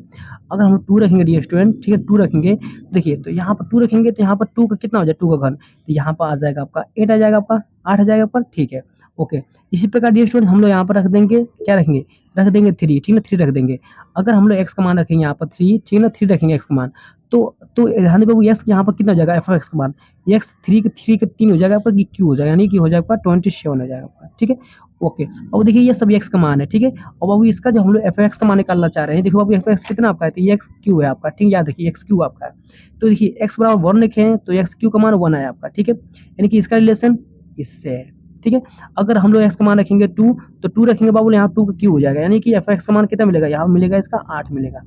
अगर हम टू रखेंगे डियर स्टूडेंट, ठीक है, टू रखेंगे, देखिए तो यहाँ पर टू रखेंगे, तो यहाँ पर टू का कितना हो जाए, टू का घन, तो यहाँ पर आ जाएगा आपका एट, आ जाएगा आपका आठ, आ जाएगा आपका, ठीक है। ओके, इसी प्रकार डियर स्टूडेंट हम लोग यहाँ पर रख देंगे, क्या रखेंगे, रख देंगे थ्री, ठीक है ना, थ्री रख देंगे। अगर हम लोग एक्स का मान रखेंगे यहाँ पर थ्री, ठीक है ना, थ्री रखेंगे एक्स का मान, तो ध्यान दें एक्स यहाँ पर कितना हो जाएगा, एफ एक्स का मान, एक्स थ्री के तीन हो जाएगा आपका, क्यू हो जाएगा, यानी कि हो जाएगा 27 हो जाएगा आपका, ठीक है। ओके, अब देखिए ये सब एक्स का मान है, ठीक है। अब अभी इसका जो हम लोग एफ एक्स का मान निकालना चाह रहे हैं, देखो अभी एफ एक्स कितना आपका है, तो ये एक्स क्यू है आपका, ठीक है, याद रखिए एक्स क्यू आपका है। तो देखिए एक्स बराबर वन लिखे हैं, तो एक्स क्यू का मान वन है आपका, ठीक है, यानी कि इसका रिलेशन इससे है, ठीक है। अगर हम लोग एक्स का मान रखेंगे टू, तो टू रखेंगे बाबू, यहाँ टू का क्यू हो जाएगा, यानी कि एफ एक्स का मान कितना मिलेगा, यहाँ मिलेगा इसका आठ मिलेगा,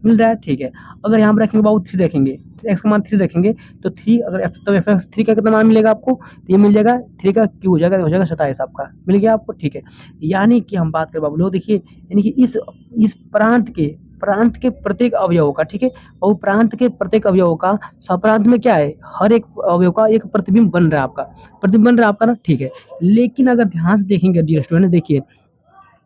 मिल रहा है, ठीक है। अगर यहाँ पर रखेंगे बाबू थ्री रखेंगे, एक्स का मान थ्री रखेंगे, तो थ्री अगर एफ, तो एफ एक्स थ्री का कितना मान मिलेगा आपको, तो ये मिल जाएगा थ्री का क्यू हो जाएगा 27 आपका, मिल गया आपको, ठीक है। यानी कि हम बात करें बाबू लोग, देखिए यानी कि इस प्रांत के प्रत्येक अवयव का, ठीक है, और प्रांत के प्रत्येक अवयव का स्वप्रांत में क्या है, हर एक अवयव का एक प्रतिबिंब बन रहा है आपका, प्रतिबिंब बन रहा है आपका ना, ठीक है। लेकिन अगर ध्यान से देखेंगे डियर स्टूडेंट, देखिए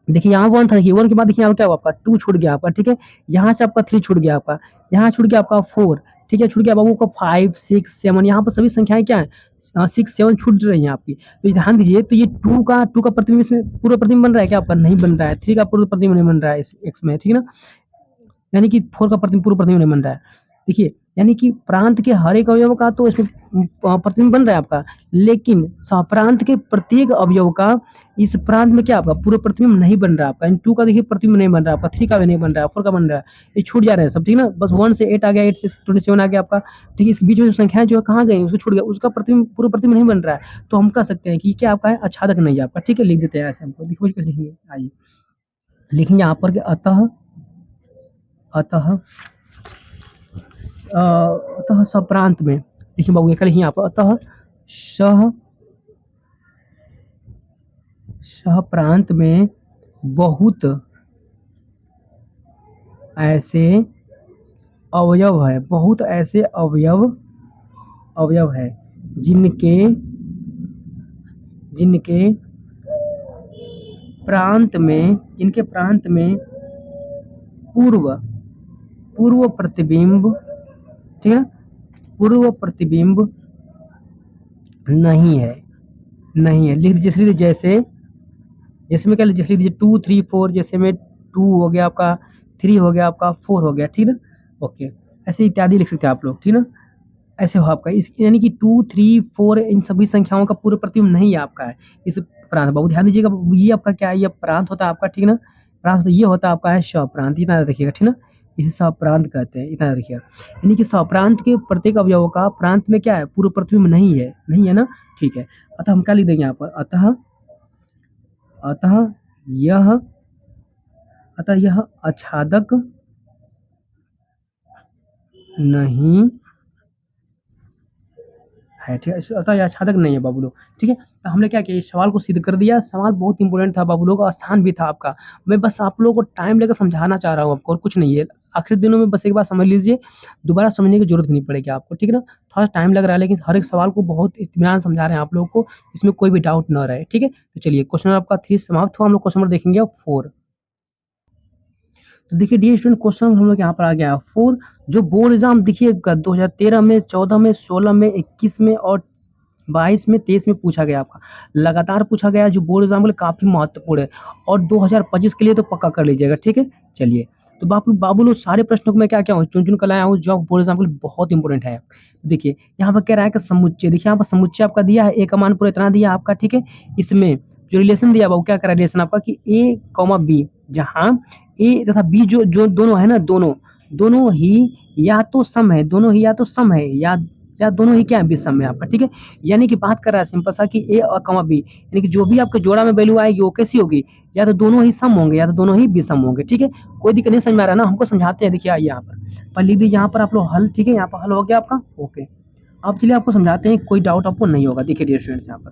देखिए यहाँ वन था, देखिए वन के बाद देखिए यहाँ क्या हुआ आपका, टू छूट गया आपका, ठीक है। यहाँ से आपका थ्री छूट गया आपका, यहाँ छूट गया आपका फोर, ठीक है, छूट गया बाबू का फाइव सिक्स सेवन, यहाँ पर सभी संख्याएं क्या है, सिक्स सेवन छूट रही हैं आपकी। तो ध्यान दीजिए, तो ये टू का प्रतिबिंब इसमें पूरा प्रतिबिंब बन रहा है क्या आपका, नहीं बन रहा है। थ्री का पूरा प्रतिबिंब नहीं बन रहा है इस एक्स में, ठीक है ना, यानी कि फोर का पूरा प्रतिबिंब नहीं बन रहा है। देखिए यानी कि प्रांत के हर एक अवयव का तो इसमें प्रतिबिंब बन रहा है आपका, लेकिन स्वप्रांत के प्रत्येक अवयव का इस प्रांत में क्या आपका पूरा प्रतिबिंब नहीं बन रहा है आपका। टू का देखिए प्रतिबिंब नहीं बन रहा है आपका, थ्री का भी नहीं बन रहा है, फोर का बन रहा है, ये छूट जा रहे हैं सब, ठीक है ना। बस वन से एट आ गया, एट से 27 आ गया आपका, ठीक है। इसके बीच में जो संख्याएं जो है कहाँ गई, उसको छूट गया, उसका प्रतिबिंब पूरा प्रतिबिंब नहीं बन रहा है। तो हम कह सकते हैं कि क्या आपका है, आच्छादक नहीं है आपका, ठीक है। लिख देते हैं ऐसे, हमको देखो लिखेंगे, आइए लिखेंगे यहाँ पर अतः अतः अतः स्वप्रांत में, देखिए बाबू ये लिखिए यहाँ पर, अतः स्वप्रांत में बहुत ऐसे अवयव है, बहुत ऐसे अवयव है जिनके प्रांत में पूर्व प्रतिबिंब, ठीक है, पूर्व प्रतिबिंब नहीं है। लिख दीजिए, जैसे में क्या, जैसे लिख दीजिए टू थ्री फोर, जैसे में टू हो गया आपका, थ्री हो गया आपका, फोर हो गया, ठीक है ना। ओके, ऐसे इत्यादि लिख सकते हैं आप लोग, ठीक है ना। ऐसे हो आपका इस, यानी कि टू थ्री फोर इन सभी संख्याओं का पूरा प्रतिबिंब नहीं है आपका है इस प्रांत। बहुत ध्यान दीजिएगा, ये आपका क्या है, ये प्रांत होता है आपका, ठीक है ना। प्रांत ये होता है आपका है स्वप्रांत, इतना रखिएगा, ठीक है ना, इसे स्वप्रांत कहते हैं, इतना रखिएगा। यानी कि स्वप्रांत के प्रत्येक अवयव का प्रांत में क्या है, पूरा प्रतिबिंब नहीं है ना, ठीक है। अतः हम क्या लिख देंगे यहाँ पर, अतः यह आच्छादक नहीं है, ठीक है। अतः यह आच्छादक नहीं है बाबू लोग, ठीक है। तो हमने क्या किया, इस सवाल को सिद्ध कर दिया। सवाल बहुत इंपॉर्टेंट था बाबू लोग, आसान भी था आपका। मैं बस आप लोगों को टाइम लेकर समझाना चाह रहा हूँ आपको, और कुछ नहीं है। आखिरी दिनों में बस एक बार समझ लीजिए, दोबारा समझने की जरूरत नहीं पड़ेगी आपको, ठीक है ना। थोड़ा टाइम लग रहा है, लेकिन हर एक सवाल को बहुत इत्मीनान समझा रहे हैं आप लोगों को, इसमें कोई भी डाउट न रहे, ठीक है। तो चलिए क्वेश्चन आपका थ्री समाप्त हुआ, हम लोग क्वेश्चन नंबर देखेंगे फोर। तो देखिए डियर स्टूडेंट, क्वेश्चन हम लोग यहाँ पर आ गया है फोर, जो बोर्ड एग्जाम देखिए 2013 में, 14 में, 16 में, 21 में और 22 में, 23 में पूछा गया आपका, लगातार पूछा गया, जो बोर्ड एग्जाम के लिए काफी महत्वपूर्ण है, और 2025 के लिए तो पक्का कर लीजिएगा, ठीक है। चलिए, तो बाबू लोग सारे प्रश्नों को मैं क्या क्या हूँ चुन चुन कर लाया हूँ, जो बोर्ड एग्जाम के लिए बहुत इंपॉर्टेंट है। देखिए यहाँ पर कह रहा है कि समुच्चय, देखिए यहाँ पर समुच्चय आपका दिया है, ए का मान पूरा इतना दिया आपका, ठीक है। इसमें जो रिलेशन दिया बाबू, क्या करा रिलेशन आपका कि ए कॉमा बी, जहाँ ए तथा बी जो जो दोनों है ना, दोनों दोनों ही या तो सम है, दोनों ही या तो सम है या दोनों ही क्या है विषम है आपका, ठीक है। यानी कि बात कर रहा है सिंपल सा कि ए और कमा बी, यानी कि जो भी आपके जोड़ा में वैल्यू आएगी वो कैसी होगी, या तो दोनों ही सम होंगे या तो दोनों ही विषम होंगे, ठीक है। कोई दिक्कत नहीं, समझ में आ रहा है ना, हमको समझाते हैं। देखिए आइए यहाँ पर लिख दीजिए यहाँ पर आप लोग हल, ठीक है। यहाँ पर हल हो गया आपका, ओके। अब चलिए आपको समझाते हैं, कोई डाउट आपको नहीं होगा। देखिए डियर स्टूडेंट्स, यहाँ पर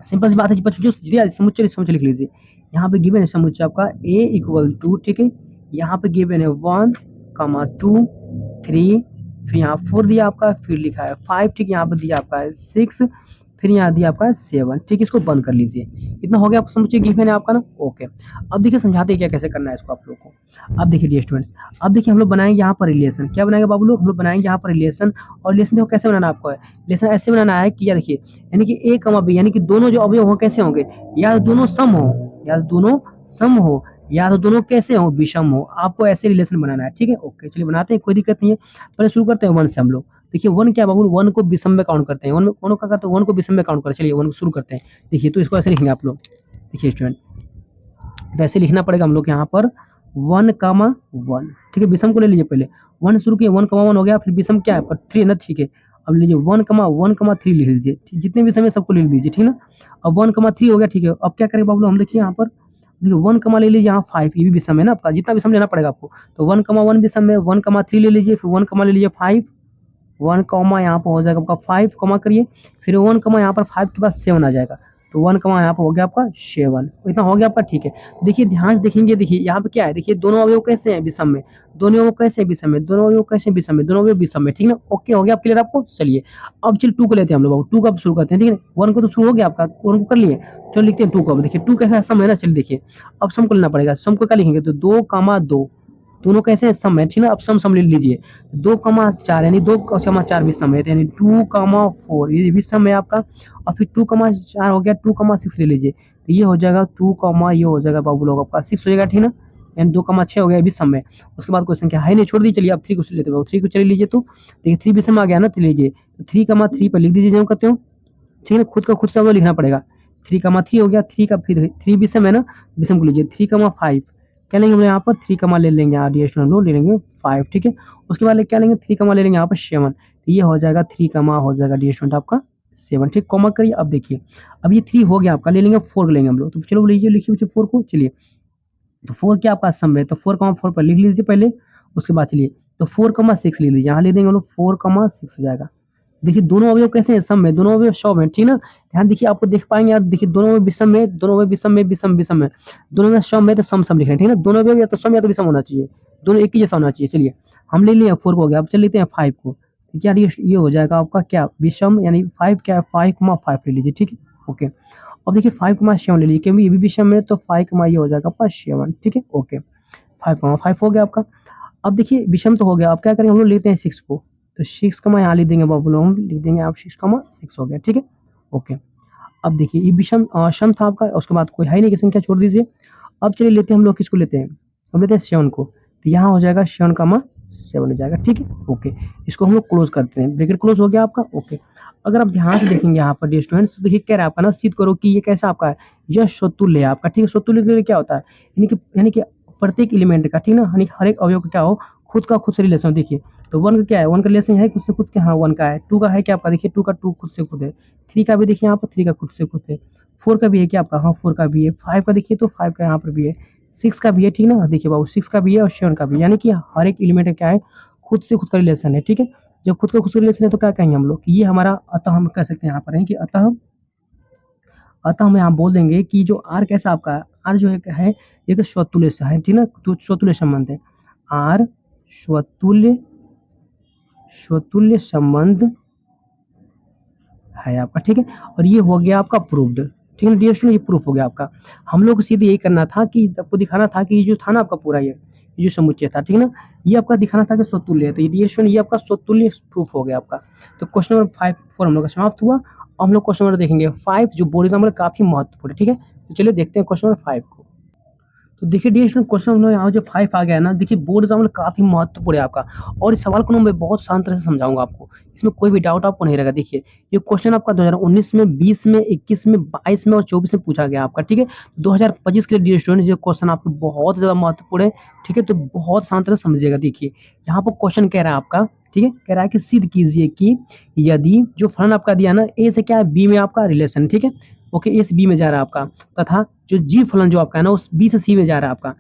सिंपल सी बात है, जो समुच्चय समुच्चय लिख लीजिए। यहाँ पे गिवन है समुच्चय आपका a इक्वल टू, ठीक है। यहाँ पे गिवन है 1, 2, 3, फिर यहाँ 4 दिया आपका, फिर लिखा है 5, ठीक है। यहाँ पे दिया आपका है 6, फिर यहाँ दिया आपका है 7, ठीक है। इसको बंद कर लीजिए। इतना हो गया आपका समुच्चय गिवन है आपका ना, ओके। अब देखिए समझाते हैं क्या कैसे करना है इसको आप लोग को। अब देखिए डियर स्टूडेंट्स, अब देखिए हम लोग बनाएंगे यहाँ पर रिलेशन। क्या बनाएंगे बाबू लोग, हम लोग बनाएंगे यहाँ पर रिलेशन। और रिलेशन देखो कैसे बनाना आपको है, रिलेशन ऐसे बनाना है कि, या देखिए, यानी कि ए कमा बी, यानी कि दोनों जो अवयव हो कैसे होंगे, या तो दोनों सम हो, या तो दोनों सम हो, या तो दोनों कैसे हो, विषम हो। आपको ऐसे रिलेशन बनाना है, ठीक है, ओके। चलिए बनाते हैं, कोई दिक्कत नहीं है। पहले शुरू करते हैं 1 से हम लोग। देखिए 1 क्या बाबू, 1 को विषम में काउंट करते हैं। 1 में क्या करते हैं, 1 को विषम में काउंट करते हैं। चलिए 1 को शुरू करते हैं। देखिए तो इसको ऐसे लिखेंगे आप लोग। देखिए स्टूडेंट, तो ऐसे लिखना पड़ेगा हम लोग यहाँ पर 1, 1, ठीक है। विषम को ले लीजिए पहले, 1 शुरू किए, 1, 1 हो गया, फिर विषम क्या है आपका 3 है ना, ठीक है। अब लीजिए 1, 1, 3 लिख लीजिए, जितने विषम है सबको लिख दीजिए, ठीक है ना। अब 1, 3 हो गया, ठीक है। अब क्या करें बाबू, हम देखिए यहाँ पर, देखिए 1, ले लीजिए यहाँ 5, ये भी विषम है ना आपका, जितना विषम लेना पड़ेगा आपको। तो 1, 1 विषम है, 1, 3 ले लीजिए, फिर 1, ले लीजिए 5, 1 कॉमा यहाँ पर हो जाएगा आपका 5 कॉमा करिए, फिर 1 कॉमा यहाँ पर 5 के बाद 7 आ जाएगा। तो 1 कॉमा यहाँ पर हो गया आपका 7, इतना हो गया आपका, ठीक है। देखिए ध्यान से देखेंगे, देखिए यहाँ पे क्या है, देखिए दोनों अवयव कैसे हैं विषम में, दोनों अवयव कैसे हैं विषम में, दोनों अवयव कैसे विषम में, दोनों अवयव विषम में, ठीक है ना, ओके हो गया आप, क्लियर आपको। चलिए अब चलिए 2 को लेते हैं हम लोग, 2 का शुरू करते हैं, ठीक है। 1 को तो शुरू हो गया आपका, 1 को कर लिए, चलो लिखते हैं 2 को। देखिए 2 कैसा सम है ना, चलिए देखिए अब सम को लेना पड़ेगा। सम को क्या लिखेंगे, तो 2, 2, दोनों कैसे हैं, सम है, ठीक है ना। अब सम ले लीजिए, 2, 4 यानी 2, 4 भी सम है, यानी 2, 4 ये भी सम है आपका। और फिर 2, 4 हो गया, 2, 6 ले लीजिए, तो ये हो जाएगा 2, ये हो जाएगा बाबू लोग आपका 6 हो जाएगा, ठीक है ना। यानी 2, 6 हो गया, ये भी सम है। उसके बाद क्वेश्चन क्या है, नहीं छोड़ दीजिए। चलिए अब 3 को लेते हैं, 3 को चलिए लीजिए, तो देखिए 3 भी सम आ गया ना, तो लीजिए, तो 3, पर लिख दीजिए जो करते हो, ठीक है। खुद का खुद से अब लिखना पड़ेगा। 3, हो गया, 3 का फिर 3 विषम है ना, विषम को लीजिए 3, 5, क्या लेंगे हम लोग यहाँ पर 3, ले लेंगे यहाँ डी हम लोग ले लेंगे 5, ठीक है। उसके बाद क्या लेंगे 3, ले लेंगे यहाँ पर 7, तो ये हो जाएगा 3, हो जाएगा डी आपका 7, ठीक। कॉमा करिए। अब देखिए अब ये 3 हो गया आपका, ले लेंगे 4 लेंगे हम लोग, तो चलो लीजिए, लिखिए 4 को। चलिए तो 4 क्या आपका सम है, तो 4, पर लिख लीजिए पहले। उसके बाद चलिए तो 4, 6 ले लीजिए, यहाँ ले देंगे हम लोग 4, 6 हो जाएगा। देखिए दोनों अवयव कैसे हैं, सम में, दोनों अवयव सम है, ठीक ना। ध्यान देखिए, आपको देख पाएंगे यार, देखिए दोनों में विषम में, दोनों में विषम में, विषम है, दोनों में सम है, तो सम लिख रहे हैं, ठीक है ना। दोनों अवयव या तो सम या तो विषम होना चाहिए, दोनों एक ही जैसा होना चाहिए। चलिए हम ले लिए 4 को हो गया, अब चल लेते हैं 5 को। ठीक है, ये हो जाएगा आपका क्या विषम, यानी 5 क्या है 5, 5 ले लीजिए, ठीक है, ओके। अब देखिए 5, 7 ले लीजिए, क्योंकि ये भी विषम है, तो 5, ये हो जाएगा आपका 7, ठीक है, ओके। 5, हो गया आपका। अब देखिए विषम तो हो गया, अब क्या करेंगे हम लोग लेते हैं 6 को, तो 6 यहाँ लिख देंगे बाबू लोग, हम लिख देंगे आप 6, हो गया, ठीक है, ओके। अब देखिए ये विषम सम था आपका, उसके बाद कोई है नहीं की संख्या छोड़ दीजिए। अब चलिए लेते हैं हम लोग, किसको लेते हैं, हम लेते हैं 7 को, तो यहाँ हो जाएगा 7, हो जाएगा, ठीक है, ओके। इसको हम लोग क्लोज करते हैं, ब्रैकेट क्लोज हो गया आपका, ओके। अगर आप ध्यान से देखेंगे यहाँ पर डियर स्टूडेंट्स, देखिए क्या रहा है आपका ना, सिद्ध करो कि ये कैसा आपका है, यह स्वतुल्य है आपका, ठीक है। स्वतुल्य क्या होता है, यानी कि प्रत्येक एलिमेंट का, ठीक ना, यानी हर एक अवयव का क्या हो, खुद का खुद से रिलेशन। देखिए तो 1 का क्या है, 1 का रिलेशन है खुद से खुद के, हाँ 1 का है। 2 का है क्या आपका, देखिए 2 का 2 खुद से खुद है। 3 का भी देखिए यहाँ पर 3 का खुद से खुद है। 4 का भी है क्या आपका, हाँ 4 का भी है। 5 का देखिए तो 5 का यहाँ पर भी है। 6 का भी है, ठीक ना, देखिए बाबू 6 का भी है और 7 का भी, यानी कि हर एक एलिमेंट का क्या है, खुद से खुद का रिलेशन है, ठीक है। जब खुद का खुद का रिलेशन है तो क्या कहेंगे हम लोग कि ये हमारा, अतः हम कह सकते हैं यहाँ पर है कि अतः हम यहाँ बोल देंगे कि जो आर कैसा आपका आर जो है एक स्वतुल्य सा है, ठीक ना, तो स्वतुल्य संबंध है। आर स्वतुल्य संबंध है आपका, ठीक है। और ये हो गया आपका प्रूव्ड, ठीक है डियर स्टूडेंट, ये प्रूफ हो गया आपका। हम लोग को सीधे यही करना था कि आपको दिखाना था कि ये जो था ना आपका पूरा ये जो समुच्चय था, ठीक है ना, ये आपका दिखाना था कि स्वतुल्य है। तो ये डियर स्टूडेंट, ये आपका स्वतुल्य प्रूफ हो गया आपका। तो क्वेश्चन नंबर 5 4 हम लोग का समाप्त हुआ। अब हम लोग क्वेश्चन नंबर देखेंगे 5, जो बोर्ड एग्जाम में काफी महत्वपूर्ण है, ठीक है। तो चलिए देखते हैं क्वेश्चन नंबर 5 को। तो देखिए डियर स्टूडेंट क्वेश्चन हम लोग यहाँ जो 5 आ गया है ना, देखिए बोर्ड एग्जाम में काफ़ी महत्वपूर्ण है आपका और इस सवाल को ना मैं बहुत शांत तरह से समझाऊँगा आपको। इसमें कोई भी डाउट आपको नहीं रहेगा। देखिए, ये क्वेश्चन आपका 2019 में, 20 में, 21 में, 22 में और 24 में पूछा गया आपका, ठीक है? 2025 के लिए डियर स्टूडेंट ये क्वेश्चन आपके बहुत ज़्यादा महत्वपूर्ण है, ठीक है? तो बहुत शांत तरह से समझिएगा। देखिए, यहाँ पर क्वेश्चन कह रहा है आपका, ठीक है? कह रहा है कि सिद्ध कीजिए कि यदि जो फलन आपका दिया ना, ए से क्या है, बी में आपका रिलेशन, ठीक है? ओके, ए से बी में जा रहा है आपका, तथा जो जी फलन जो आपका है ना, उस बी से सी में जा रहा है आपका,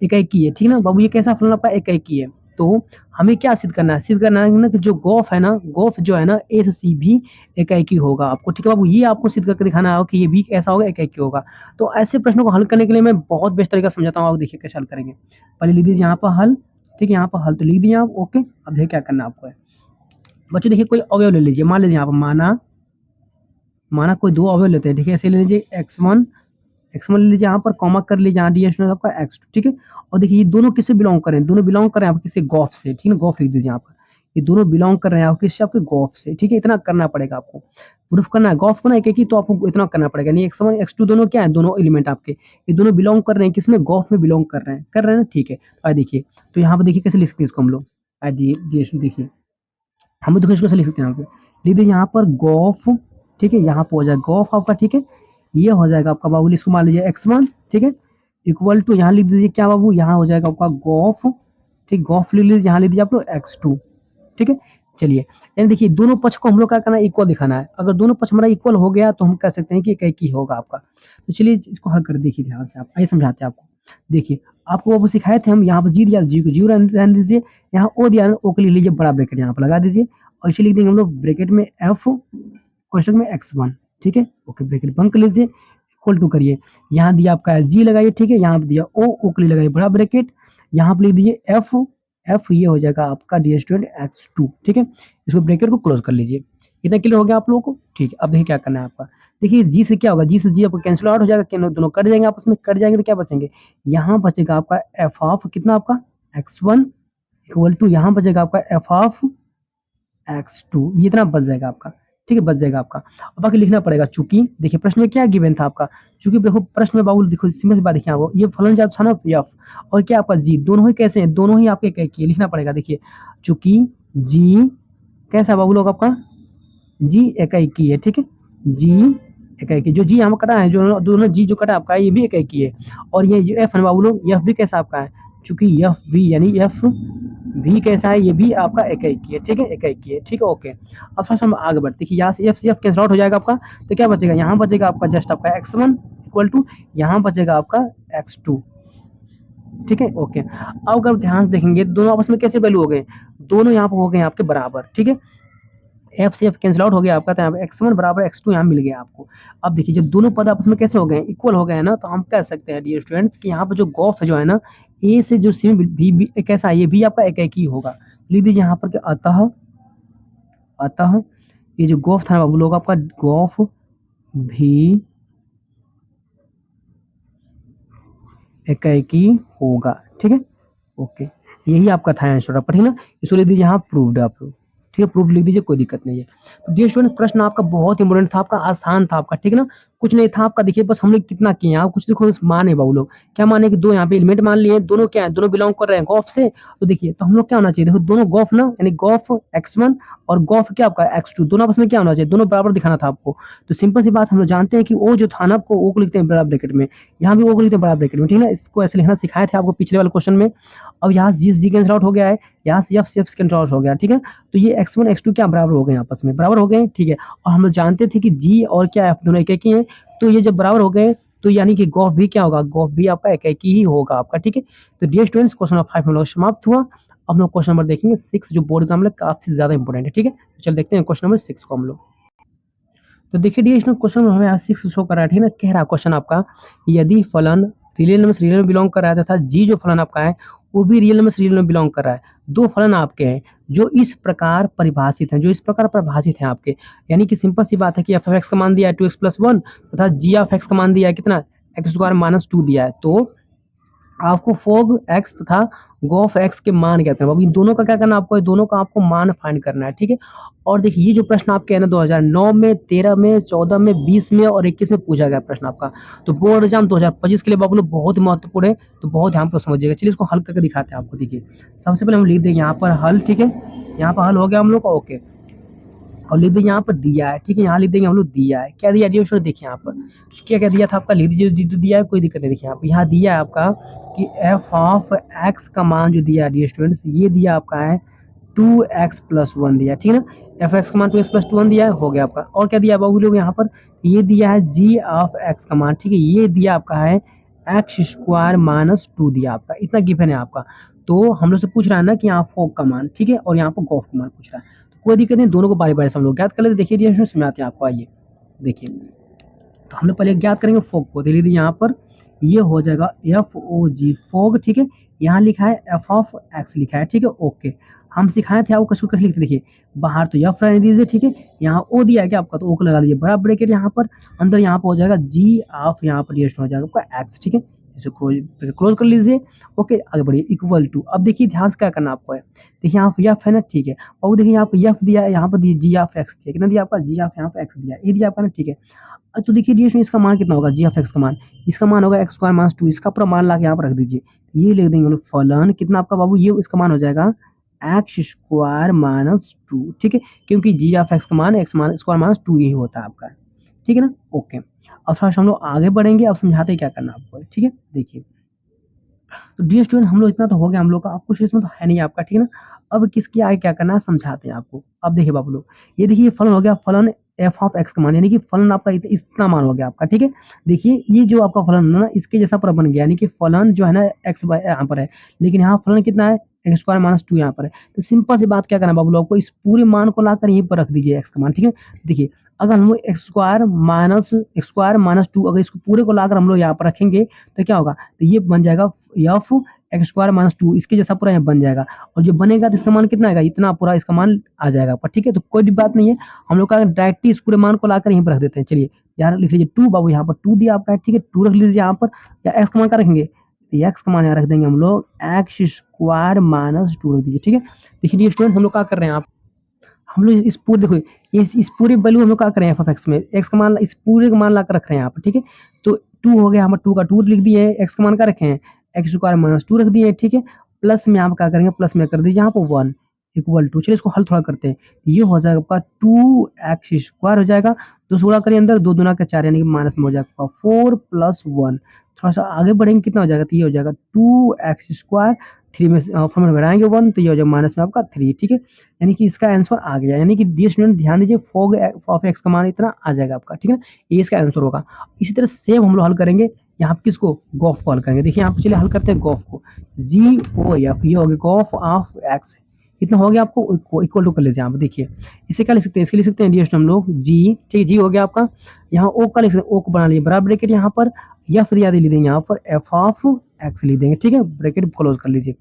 एकाएकी है, ठीक है ना बाबू? ये कैसा फलन आपका एकाएकी है। तो हमें क्या सिद्ध करना है? सिद्ध करना है ना कि जो गोफ है ना, गोफ जो है ना, ए से सी भी एकाएकी होगा आपको, ठीक है बाबू? ये आपको सिद्ध करके दिखाना है कि ये भी कैसा होगा, एकाएकी होगा। तो ऐसे प्रश्नों को हल करने के लिए मैं बहुत बेस्ट तरीका समझाता हूँ। आप देखिए कैसे हल करेंगे। पहले लिख दीजिए यहाँ पर हल, ठीक है? यहाँ पर हल तो लिख दिए आप, ओके। अब देखिए क्या करना है आपको है। बच्चों देखिए कोई अवयव ले लीजिए, मान लीजिए यहाँ पर माना कोई 2 अवयव लेते हैं, ठीक है? ऐसे ले लीजिए x1 ले लीजिए, यहाँ पर कॉमा कर लीजिए, यहाँ डियर स्टूडेंट आपका x2, ठीक है? और देखिए ये दोनों किससे बिलोंग कर रहे हैं? दोनों बिलोंग कर रहे हैं आपके किससे? गोफ से, ठीक है ना? गोफ लिख दीजिए यहाँ पर। ये दोनों बिलोंग कर रहे हैं आपके किससे? आपके गोफ से, ठीक है? इतना करना पड़ेगा आपको। प्रूफ करना है गोफ को ना एक-एक ही, तो आपको इतना करना पड़ेगा। यानी x1 x2 दोनों क्या है? दोनों एलिमेंट आपके, ये दोनों बिलोंग कर रहे हैं किसमें? गोफ में बिलोंग कर रहे हैं ना? ठीक है। आइए देखिए, तो यहाँ पर देखिए कैसे लिख सकते हैं इसको हम लोग। आइए देखिए, हम देखो इसको कैसे लिख सकते हैं यहाँ पे। लिख दीजिए यहाँ पर गोफ, ठीक है? यहाँ पे हो जाएगा गोफ आपका, ठीक है? ये हो जाएगा आपका बाबू, इसको मान लीजिए x1, ठीक है? इक्वल टू यहाँ लिख दीजिए क्या बाबू, यहाँ हो जाएगा आपका गोफ, ठीक? गोफ लिख लीजिए, यहाँ लिख दीजिए आप लोग x2, ठीक है? चलिए, यानी देखिए दोनों पक्ष को हम लोग क्या करना है? इक्वल दिखाना है। अगर दोनों पक्ष हमारा इक्वल हो गया तो हम कह सकते हैं कि एकाएकी होगा आपका। तो चलिए इसको हल कर देखिए ध्यान से आप, आइए समझाते हैं आपको। देखिए, आपको वो सिखाए थे हम, यहाँ पर जी दिया, जी को जीरो रहने दीजिए, यहाँ ओ दिया, ओ के लिए लीजिए बड़ा ब्रैकेट यहाँ पर लगा दीजिए और इसे लिख देंगे हम लोग ब्रैकेट में एफ, क्वेश्चन में x1, ठीक है? ओके, ब्रैकेट बंद कर लीजिए, इक्वल टू करिए, यहाँ दिया आपका जी लगाइए, ठीक है? यहाँ पे दिया ओ के लिए लगाइए बड़ा ब्रैकेट, यहाँ पे लिख दीजिए एफ ये हो जाएगा आपका डियर स्टूडेंट x2, ठीक है? इसको ब्रैकेट को क्लोज कर लीजिए। इतना क्लियर हो गया आप लोगों को? ठीक है। अब देखिए क्या करना है आपका। देखिए जी से क्या होगा, जी से जी आपका कैंसिल आउट हो जाएगा, दोनों कट जाएंगे आपस में, कट जाएंगे तो क्या बचेंगे? यहाँ बचेगा आपका एफ ऑफ कितना आपका x1 इक्वल टू यहाँ बचेगा आपका एफ ऑफ x2, ये इतना बच जाएगा आपका, ठीक है? बच जाएगा आपका। अब बाकी लिखना पड़ेगा, चूंकि देखिए प्रश्न में क्या गिवन था आपका, चूंकि देखो प्रश्न में बाबू देखो सिंपल सी बात देखिए आपको, ये फलन जाता था ना एफ और क्या आपका जी, दोनों ही कैसे हैं? दोनों ही आपके एकाएकी, लिखना पड़ेगा। देखिए चूंकि जी कैसा बाबू लोग आपका, जी एकाएकी है, ठीक है? जी एकाएकी, जो जी यहाँ कटा है, जो दोनों जी जो कटा आपका ये भी एकाएकी है। और ये जो एफ है बाबू लोग, एफ भी कैसा आपका है? चूंकि एफ भी यानी एफ भी कैसा है? ये भी आपका एकाएकी है, ठीक है? एकाएकी है, ठीक है? ओके। अब फर्स्ट हम आगे बढ़ते, देखिए यहाँ से एफ कैंसिल आउट हो जाएगा आपका, तो क्या बचेगा? यहाँ बचेगा आपका जस्ट आपका x1 इक्वल टू यहाँ बचेगा आपका x2, ठीक है? ओके। अब अगर ध्यान से देखेंगे दोनों आपस में कैसे वैल्यू हो गए? दोनों यहाँ पर हो गए आपके बराबर, ठीक है? एफ से एफ कैंसिल आउट हो गया आपका, तो यहाँ पे x1 बराबर x2 यहाँ मिल गया आपको। अब देखिए जब दोनों पद आपस में कैसे हो गए? इक्वल हो गए ना, तो हम कह सकते हैं डियर स्टूडेंट्स कि यहाँ पर जो गोफ जो है ना, ए से जो सी भी कैसा है? ये भी आपका एकाएकी होगा। लिख दीजिए यहाँ पर कि अतः ये जो गोफ था बाबू लोग आपका, गोफ भी एकाएकी होगा, ठीक है? ओके, यही आपका था आंसर पर, ठीक ना? इसको लिख दीजिए यहाँ प्रूव्ड आप लोग, ठीक है? प्रूफ लिख दीजिए, कोई दिक्कत नहीं है। तो डियर स्टूडेंट प्रश्न आपका बहुत इंपॉर्टेंट था, आपका आसान था आपका, ठीक है ना? कुछ नहीं था आपका। देखिए बस हमने कितना किए आप कुछ देखो, माने बाबू लोग क्या माने कि दो यहाँ पे एलिमेंट मान लिए, दोनों क्या है? दोनों बिलोंग कर रहे हैं गोफ से। तो देखिए तो हम लोग क्या होना चाहिए? देखो दोनों गोफ ना, यानी गोफ x1 और गोफ क्या आपका x2, दोनों आपस में क्या होना चाहिए? दोनों बराबर दिखाना था आपको। तो सिंपल सी बात हम लोग जानते हैं कि ओ जो था ना, आपको ओ को लिखते हैं बड़ा ब्रैकेट में, यहाँ भी ओ को लिखते हैं बड़ा ब्रैकेट में, ठीक है ना? इसको ऐसे लिखना सिखाए थे आपको पिछले वाले क्वेश्चन में। अब यहाँ जी कैंसिल आउट हो गया है, यहाँ से एफ कैंसिल आउट हो गया, ठीक है? तो ये x1 x2 क्या बराबर हो गए? आपस में बराबर हो गए, ठीक है? और हम लोग जानते थे कि जी और क्या एफ दोनों एकाएकी हैं, तो ये जब बराबर हो गए तो यानी कि गोफ भी क्या होगा? गोफ भी आपका एकाएकी ही होगा आपका, ठीक है? तो डियर स्टूडेंट्स क्वेश्चन नंबर 5 हम लोग समाप्त हुआ। अब हम लोग क्वेश्चन नंबर देखेंगे 6 जो बोर्ड एग्जाम में काफी ज्यादा इंपॉर्टेंट है, ठीक है? तो चल देखते हैं क्वेश्चन नंबर 6 को हम लोग। तो देखिए डियर स्टूडेंट क्वेश्चन हमें आज 6 शो कर रहा है, ठीक है ना? कह रहा क्वेश्चन आपका, यदि फलन रियल नंबर में बिलोंग कर रहा है तथा जी जो फलन आपका है वो भी रियल नंबर में बिलोंग कर रहा है, दो फलन आपके हैं जो इस प्रकार परिभाषित हैं, आपके, यानी कि सिंपल सी बात है कि एफ ऑफ एक्स का मान दिया है 2x + 1 तथा जी ऑफ एक्स का मान दिया है कितना? x² - 2 दिया है। तो आपको फोग एक्स तथा गोफ एक्स के मान क्या करना है। अब इन दोनों का क्या करना है आपको, दोनों का आपको मान फाइंड करना है, ठीक है। और देखिए ये जो प्रश्न आपके है ना 2009 में, 13 में, 14 में, 20 में और 21 में पूछा गया प्रश्न आपका। तो बोर्ड एग्जाम 2025 के लिए बाबू लोग बहुत महत्वपूर्ण है, तो बहुत ध्यान पर समझिएगा। चलिए इसको हल करके दिखाते हैं आपको। देखिए सबसे पहले हम लिख देंगे यहाँ पर हल, ठीक है। यहाँ पर हल हो गया हम लोग का, ओके। और लिख देंगे यहाँ पर दिया है, ठीक है। यहाँ लिख देंगे हम लोग दिया है, क्या दिया है देखिए यहाँ पर क्या क्या दिया था आपका, लिख दीजिए जो दिया है, कोई दिक्कत नहीं। देखिए यहाँ दिया है आपका कि एफ ऑफ एक्स का मान जो दिया है डियर स्टूडेंट्स, ये दिया आपका है 2x+1 दिया, ठीक है ना। एफ एक्स का मान 2x+1 दिया है, हो गया आपका। और क्या दिया बाबू लोग यहाँ पर, ये दिया है जी ऑफ एक्स का मान, ठीक है। ये दिया आपका है x² - 2 दिया आपका, इतना गिवन है आपका। तो हम लोग से पूछ रहा है ना कि यहाँ फोक का मान, ठीक है, और यहाँ पर गॉफ का मान पूछ रहा है। तो कोई दिक्कत नहीं, दोनों को बारी बारी से हम लोग ज्ञात कर लेते। देखिए रिएक्शन समझाते हैं आपको, आइए देखिए। तो हम लोग पहले ज्ञात करेंगे फोग को, धीरे धीरे यहाँ पर ये हो जाएगा FOG फोग, ठीक है। यहाँ लिखा है एफ ऑफ एक्स लिखा है, ठीक है, ओके। हम सिखाए थे आपको कसो कैसे लिखते, देखिए बाहर तो एफ रहने दीजिए, ठीक है। यहाँ ओ दिया है क्या आपका, तो ओ को लगा लीजिए बड़ा ब्रैकेट यहाँ पर, अंदर यहाँ पर हो जाएगा जी ऑफ, यहाँ पर हो जाएगा आपका एक्स, ठीक है। इसे क्लोज कर लीजिए, ओके। आगे बढ़िए, इक्वल टू। अब देखिए ध्यान से क्या करना आपको है, देखिए यहाँ पर एफ है ना, ठीक है। और देखिए यहाँ पर एफ दिया है, यहाँ पर जी ऑफ एक्स दिया, कितना दिया आपका, जी ऑफ यहाँ पर एक्स दिया, ये दिया आपका ना, ठीक है। तो देखिए डियर इसका मान कितना होगा, जी ऑफ एक्स का मान, इसका मान होगा x² - 2, इसका पूरा मान ला के यहाँ पर रख दीजिए। ये लिख देंगे लोग फलन कितना आपका बाबू, ये इसका मान हो जाएगा x²-2, ठीक है। क्योंकि जी ऑफ एक्स का मान x² - 2 यही होता है आपका, ठीक है ना, ओके। अब थोड़ा सा हम लोग आगे बढ़ेंगे, अब समझाते हैं क्या करना आपको, ठीक है। देखिए तो डियर स्टूडेंट हम लोग इतना तो हो गया हम लोग का, आपको इसमें तो है नहीं आपका, ठीक है ना। अब किसके आगे क्या करना है समझाते हैं आपको। अब देखिए बाबू लोग, ये देखिए ये फलन हो गया, फलन एफ ऑफ एक्स का मान, यानी कि फलन आपका इतना मान हो गया आपका, ठीक है। देखिए ये जो आपका फलन है ना, इसके जैसा पूरा बन गया, यानी कि फलन जो है ना एक्स यहाँ पर है, लेकिन यहाँ फलन कितना है, x² - 2 यहाँ पर है। तो सिंपल सी बात क्या करना है बाबू लोग को, इस पूरे मान को लाकर यहीं पर रख दीजिए एक्स का मान, ठीक है। देखिए अगर हम लोग x² - 2 अगर इसको पूरे को लाकर हम लोग यहाँ पर रखेंगे तो क्या होगा, तो ये बन जाएगा एफ x²-2, इसके जैसा पूरा यहाँ बन जाएगा। और जो बनेगा तो इसका मान कितना आएगा, इतना पूरा इसका मान आ जाएगा पर, ठीक है। तो कोई भी बात नहीं है, हम लोग का डायरेक्टली इस पूरे मान को लाकर यहीं पर रख देते हैं। चलिए यहाँ लिख लीजिए 2 बाबू, यहाँ पर 2 दिया आपका है, ठीक है। 2 रख लीजिए यहाँ पर, या एक्स का मान क्या रखेंगे, तो एक्स का मान यहाँ रख देंगे हम लोग x² - 2 रख दीजिए, ठीक है। देखिए स्टूडेंट हम लोग क्या कर रहे हैं, आप हम लोग इस पूरे देखो इस पूरे वैल्यू हम लोग क्या कर रहे हैं, एफ ऑफ एक्स में एक्स का मान इस पूरे का मान लाकर रख रहे हैं यहाँ पर, ठीक है। तो 2 हो गया, हम 2 का 2 लिख दिए, एक्स का मान क्या रखे हैं, x² - 2 रख दिए, ठीक है। प्लस में आप क्या करेंगे, प्लस में कर दीजिए यहाँ पर 1 इक्वल टू। चलिए इसको हल थोड़ा करते हैं, ये हो जाएगा आपका 2x² हो जाएगा, 2 से गुणा करिए अंदर, 2 दूना का 4 यानी कि माइनस में हो जाएगा 4 + 1। थोड़ा सा आगे बढ़ेंगे कितना हो जाएगा, तो ये हो जाएगा 2x², 3 में फॉर्मूला घटाएंगे 1 तो ये हो जाएगा माइनस में आपका 3, ठीक है। यानी कि इसका आंसर आ गया, यानी कि डियर स्टूडेंट ध्यान दीजिए फोग ऑफ एक्स का मान इतना आ जाएगा आपका, ठीक है ना, ये इसका आंसर होगा। इसी तरह सेम हम लोग हल करेंगे यहाँ पे किसको, गॉफ को हल करेंगे। देखिए यहाँ पे चलिए हल करते हैं गॉफ को, GOF, ये हो गया गॉफ ऑफ एक्स, कितना हो गया आपको, इक्वल टू कर लीजिए यहाँ पे। देखिए इसे क्या लिख सकते हैं, इसके लिख सकते हैं डियर स्टूडेंट हम लोग जी, ठीक है, जी हो गया आपका। यहाँ ओ का लिख सकते हैं, ओ को बना लीजिए बराबर ब्रैकेट, यहाँ पर एफ दिया लिख देंगे, यहाँ पर एफ ऑफ एक्स लिख देंगे, ठीक है, ब्रैकेट क्लोज कर लीजिए,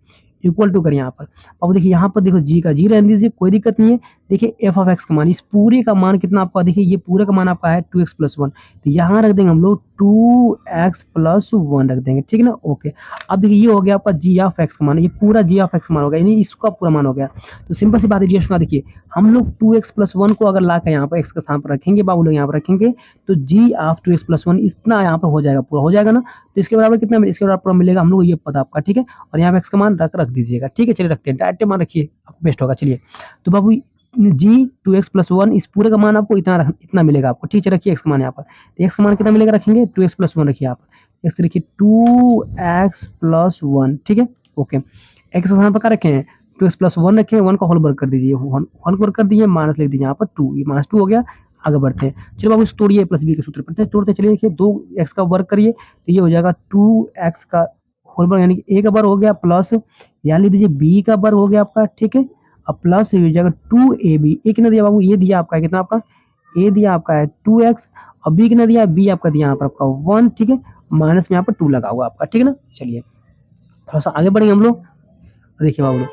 इक्वल टू करें यहाँ पर। अब देखिए यहाँ पर देखो जी का जी रहने दीजिए, कोई दिक्कत नहीं है। देखिए एफ ऑफ एक्स का मान, इस पूरे का मान कितना आपका, देखिए ये पूरे का मान आपका है 2x+1, तो यहाँ रख देंगे हम लोग 2x+1 रख देंगे, ठीक है ना, ओके। अब देखिए ये हो गया आपका जी ऑफ एक्स का मान, ये पूरा जी ऑफ एक्स का मान हो गया, यानी इसका पूरा मान हो गया। तो सिंपल सी बात है जी, देखिए हम लोग 2x+1 को अगर ला कर यहाँ पर एक्स का स्थान पर रखेंगे बाबू लोग, यहाँ पर रखेंगे तो जी ऑफ 2x+1 इतना यहाँ पर हो जाएगा, पूरा हो जाएगा ना। तो इसके बराबर कितना, इसके बराबर पूरा मिलेगा हम लोग, ये पता आपका, ठीक है। और यहाँ पे एक्स का मान रख दीजिएगा, ठीक है। चलिए रखते हैं, डायरेक्ट मान रखिए, आपको बेस्ट होगा। चलिए तो बाबू जी 2x+1 इस पूरे का मान आपको इतना मिलेगा आपको, ठीक है। रखिए एक्स का मान यहाँ पर, तो एक्स का मान कितना मिलेगा, रखेंगे 2x+1 रखिए आप, एक्स रखिए 2x+1, ठीक है, ओके। एक्स का मान पर क्या रखे हैं, 2x+1 रखे हैं, 1 का होल वर्क कर दीजिए, होल वर्क कर दीजिए, माइनस लिख दीजिए यहाँ पर 2, ये -2 हो गया। आगे बढ़ते हैं, चलो बाबू तोड़िए प्लस बी के सूत्र पर तोड़ते चलिए। देखिए 2x का वर्क करिए तो ये हो जाएगा 2x का होल वर्ग, यानी कि a का वर्ग हो गया, प्लस यहाँ लिख दीजिए b का वर्ग हो गया आपका, ठीक है। अब प्लस हो जाएगा 2ab, a कितना दिया बाबू, ये दिया आपका कितना, आपका a दिया आपका है 2x, और b कितना दिया, b आपका दिया यहाँ पर आपका 1, ठीक है। माइनस में यहाँ पर 2 लगा हुआ आपका, ठीक है ना। चलिए थोड़ा सा आगे बढ़ेंगे हम लोग, देखिए बाबू लोग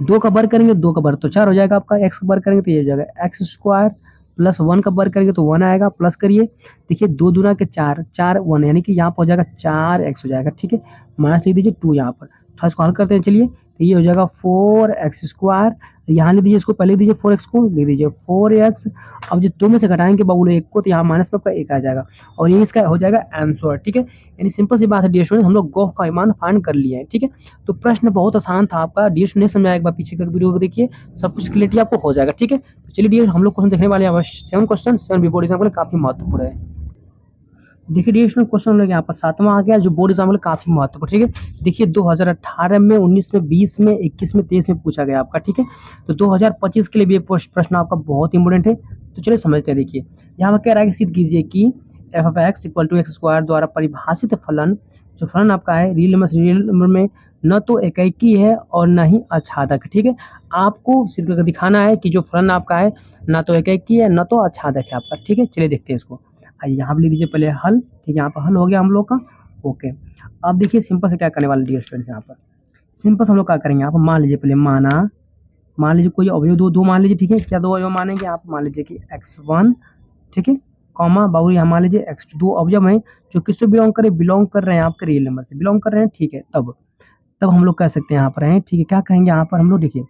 2 का वर्ग करेंगे, 2 का वर्ग तो 4 हो जाएगा आपका, x का वर्ग करेंगे तो ये हो जाएगा x² प्लस 1 का वर्ग करेंगे तो 1 आएगा, प्लस करिए, देखिए 2 दूना के 4, 4 1 यानी कि यहाँ पर हो जाएगा 4x हो जाएगा, ठीक है। माइनस लिख दीजिए 2 यहाँ पर, थोड़ा इसको हल करते हैं चलिए, तो ये हो जाएगा 4x², यहाँ लिख दीजिए, इसको पहले लिख दीजिए 4x को, लिख दीजिए 4x। अब जो 2 में से घटाएंगे बाबू एक को, तो यहाँ माइनस में आपका 1 आ जाएगा, और ये इसका हो जाएगा आंसर, ठीक है। यानी सिंपल सी बात है डियर स्टूडेंट, हम लोग गोह का मान फाइंड कर लिए हैं, ठीक है। तो प्रश्न बहुत आसान था आपका, डियर स्टूडेंट समझाया, एक बार पीछे का वीडियो को देखिए, सब कुछ क्लियरिटी आपको हो जाएगा, ठीक है। तो चलिए डियर, हम लोग क्वेश्चन देखने वाले हैं 7 क्वेश्चन, 7 भी बोर्ड एग्जाम के लिए काफी महत्वपूर्ण है। देखिए डियर स्टूडेंट, क्वेश्चन हम लोग यहाँ पर 7वां आ गया, जो बोर्ड एग्जाम के लिए काफी महत्वपूर्ण, ठीक है। देखिए 2018 में, 19 में, 20 में, 21 में, 23 में पूछा गया आपका, ठीक है। तो 2025 के लिए भी ये प्रश्न आपका बहुत इंपॉर्टेंट है। तो चलिए समझते हैं, देखिए यहाँ पर कह रहा है कि सिद्ध कीजिए कि f(x) = x² द्वारा परिभाषित फलन, जो फलन आपका है रियल नंबर में न तो एकाकी है और न ही आच्छादक, ठीक है। आपको सिद्ध करके दिखाना है कि जो फलन आपका है ना तो एकाकी है, न तो आच्छादक है आपका, ठीक है। चलिए देखते हैं इसको, आइए यहाँ पर लिख दीजिए पहले हल, ठीक है। यहाँ पर हल हो गया हम लोग का, ओके। अब देखिए सिंपल से क्या करने वाले डियर स्टूडेंट्स, यहाँ पर सिंपल से हम लोग क्या करेंगे, यहाँ पर मान लीजिए पहले मान लीजिए कोई अवयव दो मान लीजिए, ठीक है। क्या दो अवयव मानेंगे आप, मान लीजिए कि x1, ठीक है, कॉमा बाबू यहाँ मान लीजिए x2, दो अवयव हैं जो किससे बिलोंग कर रहे हैं, आपके रियल नंबर से बिलोंग कर रहे हैं, ठीक है। तब हम लोग कह सकते हैं यहाँ पर हैं, ठीक है। क्या कहेंगे यहाँ पर हम लोग, देखिए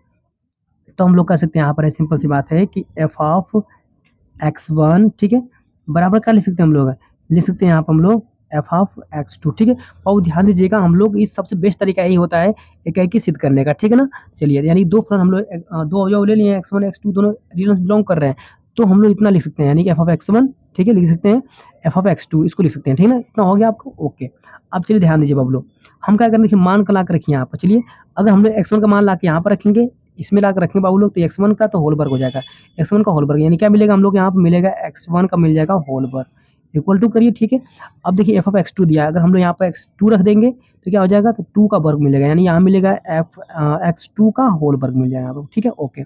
तो हम लोग कह सकते हैं यहाँ पर सिंपल सी बात है कि f(x1), ठीक है, बराबर क्या लिख सकते हैं हम लोग, लिख सकते हैं यहाँ पर हम लोग f(x2), ठीक है। और ध्यान दीजिएगा, हम लोग इस सबसे बेस्ट तरीका यही होता है एकाकी सिद्ध करने का, ठीक है ना। चलिए, यानी दो फलन हम लोग दो अवयव ले लिए, x1 x2 दोनों रियल बिलोंग कर रहे हैं, तो हम लोग इतना लिख सकते हैं, यानी कि f(x1), ठीक है, लिख सकते हैं f(x2), इसको लिख सकते हैं, ठीक है ना। इतना हो गया आपको, ओके। अब चलिए ध्यान दीजिए बाबू लोग, हम क्या करें, देखिए मान का ला के रखिए यहाँ पर, चलिए अगर हम लोग x1 का मान ला के यहाँ पर रखेंगे, इसमें ला के रखेंगे बाबू लोग, तो x1 का तो होल वर्ग हो जाएगा, x1 का होल वर्ग, यानी क्या मिलेगा हम लोग यहाँ पर मिलेगा x1 का मिल जाएगा होल वर्ग, इक्वल टू करिए, ठीक है। अब देखिए f(x2) दिया है, अगर हम लोग यहाँ पर x2 रख देंगे तो क्या हो जाएगा, तो 2 का वर्ग मिलेगा, यानी यहाँ मिलेगा x2 का होल वर्ग मिल जाएगा, ठीक है, ओके।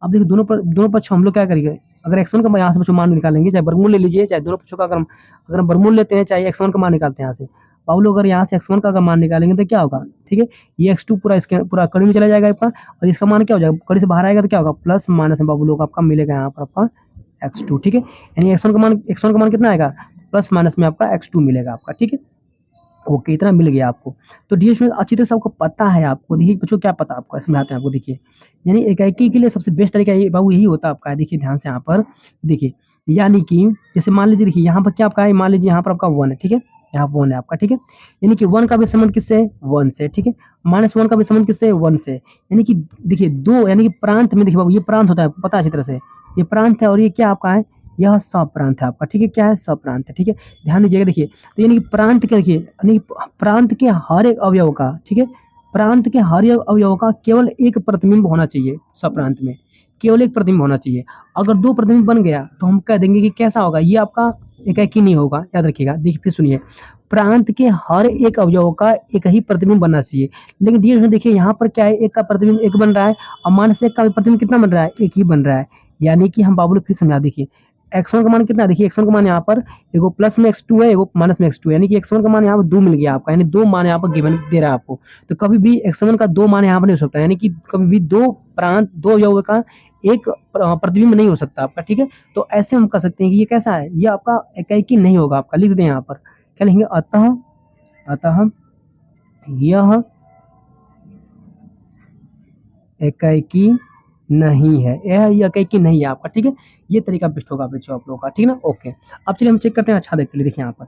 अब देखिए दोनों पक्षों हम लोग क्या करेंगे, अगर x1 का यहाँ से बच्चों मान निकालेंगे, चाहे वर्गमूल ले लीजिए, चाहे दोनों पक्षों का अगर हम वर्गमूल लेते हैं, चाहे x1 का मान निकालते हैं यहाँ से बाबू लोग, अगर यहाँ से x1 का अगर मान निकालेंगे तो क्या होगा, ठीक है, ये x2 पूरा इसके पूरा कड़ी में चला जाएगा आपका, और इसका मान क्या हो जाएगा, कड़ी से बाहर आएगा तो क्या होगा, प्लस माइनस में बाबू लोग आपका मिलेगा यहाँ पर आपका x2, ठीक है। यानी x1 का मान कितना आएगा, प्लस माइनस में आपका x2 मिलेगा आपका, ठीक है, ओके। इतना मिल गया आपको। तो डियर स्टूडेंट, अच्छी तरह से आपको पता है, आपको देखिए बच्चों क्या पता आपको, समझाते हैं आपको, देखिए यानी एकाकी के लिए सबसे बेस्ट तरीका ये बाबू यही होता है आपका, देखिए ध्यान से यहाँ पर देखिए, यानी कि जैसे मान लीजिए, देखिए यहाँ पर क्या आपका है, मान लीजिए यहाँ पर आपका 1 है, ठीक है, यहाँ 1 है आपका, ठीक है। यानी कि 1 का भी संबंध किससे है, 1 से, ठीक है। -1 का भी संबंध किससे है, 1 से। यानी कि देखिए दो, यानी कि प्रांत में, देखिए बाबू ये प्रांत होता है, पता है अच्छी तरह से, ये प्रांत है, और ये क्या आपका है, यह सप्रांत है आपका, ठीक है। क्या है, सप्रांत है, ठीक है। ध्यान दीजिएगा, देखिए तो यानी कि प्रांत के, देखिए यानी प्रांत के हर एक अवयव का, ठीक है, प्रांत के हर एक अवयव का केवल एक प्रतिबिंब होना चाहिए, सप्रांत में केवल एक प्रतिबिंब होना चाहिए। अगर दो प्रतिबिंब बन गया तो हम कह देंगे कि कैसा होगा, ये आपका एकाकी नहीं होगा, याद रखिएगा। देखिए फिर सुनिए, प्रांत के हर एक अवयव का एक ही प्रतिबिंब बनना चाहिए, लेकिन धीरे देखिए यहाँ पर क्या है, एक का प्रतिबिंब एक बन रहा है, और माइनस एक का प्रतिबिंब कितना बन रहा है, एक ही बन रहा है। यानी कि हम बाबू फिर समझा, देखिए x1 का मान कितना है, देखिए x1 का मान यहाँ पर एगो प्लस में x2 है, एगो माइनस में x2 है, यानी कि x1 का मान यहाँ पर 2 मिल गया आपका, यानी 2 मान यहाँ पर गिवन दे रहा है आपको। तो कभी भी x1 का 2 मान यहाँ पर नहीं हो सकता, यानी कि कभी भी दो अवयव का एक प्रतिबिंब नहीं हो सकता आपका, ठीक है। तो ऐसे हम कह सकते हैं कि ये कैसा है, ये आपका एकाकी नहीं होगा आपका, लिख दें यहाँ पर, क्या लिखेंगे, अतः यह एकाकी नहीं है, यह एकाकी नहीं है आपका, ठीक है। ये तरीका बेस्ट होगा बच्चों आप लोगों का, ठीक है ना, ओके। अब चलिए हम चेक करते हैं आच्छादक के लिए, देखिए यहाँ पर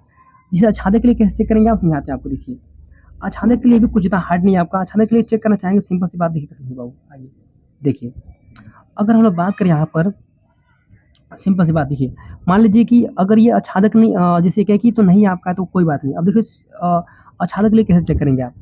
जिसे आच्छादक के लिए कैसे चेक करेंगे आप, समझाते हैं आपको। देखिए आच्छादक के लिए भी कुछ इतना हार्ड नहीं है आपका, आच्छादक के लिए चेक करना चाहेंगे, सिंपल सी बात देखिए बाबू, आइए देखिए, अगर हम लोग बात करें यहाँ पर, सिंपल सी बात देखिए, मान लीजिए कि अगर ये आच्छादक नहीं, जैसे एकाकी तो नहीं आपका है, तो कोई बात नहीं। अब देखिए आच्छादक के लिए कैसे चेक करेंगे आप,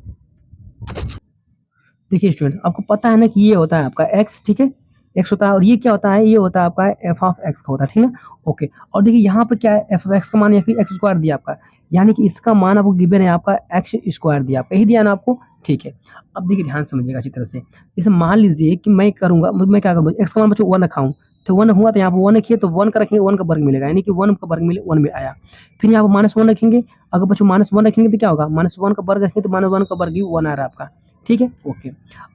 देखिए स्टूडेंट, आपको पता है ना कि ये होता है आपका x, ठीक है, x होता है, और ये क्या होता है, ये होता है आपका f(x) का होता है, ठीक है ना, ओके। और देखिए यहाँ पर क्या है, f(x) का मान या फिर x² दिया आपका, यानी कि इसका मान आपको गिवन है आपका x² दिया आपका, यही दिया ना आपको, ठीक है। अब देखिए ध्यान समझिएगा अच्छी तरह से, जैसे मान लीजिए कि मैं करूँगा, मैं क्या करूँगा, x का मान बच्चों 1 रखा हूँ, तो 1 हुआ, तो यहाँ पर 1 रखिए, तो 1 का रखेंगे, 1 का वर्ग मिलेगा, यानी कि 1 का वर्ग मिले 1 में आया। फिर यहाँ पर -1 रखेंगे, अगर बच्चों -1 रखेंगे तो क्या होगा, -1 का वर्ग रखेंगे तो -1 का वर्ग ही 1 आ रहा है आपका, ठीक है, ओके।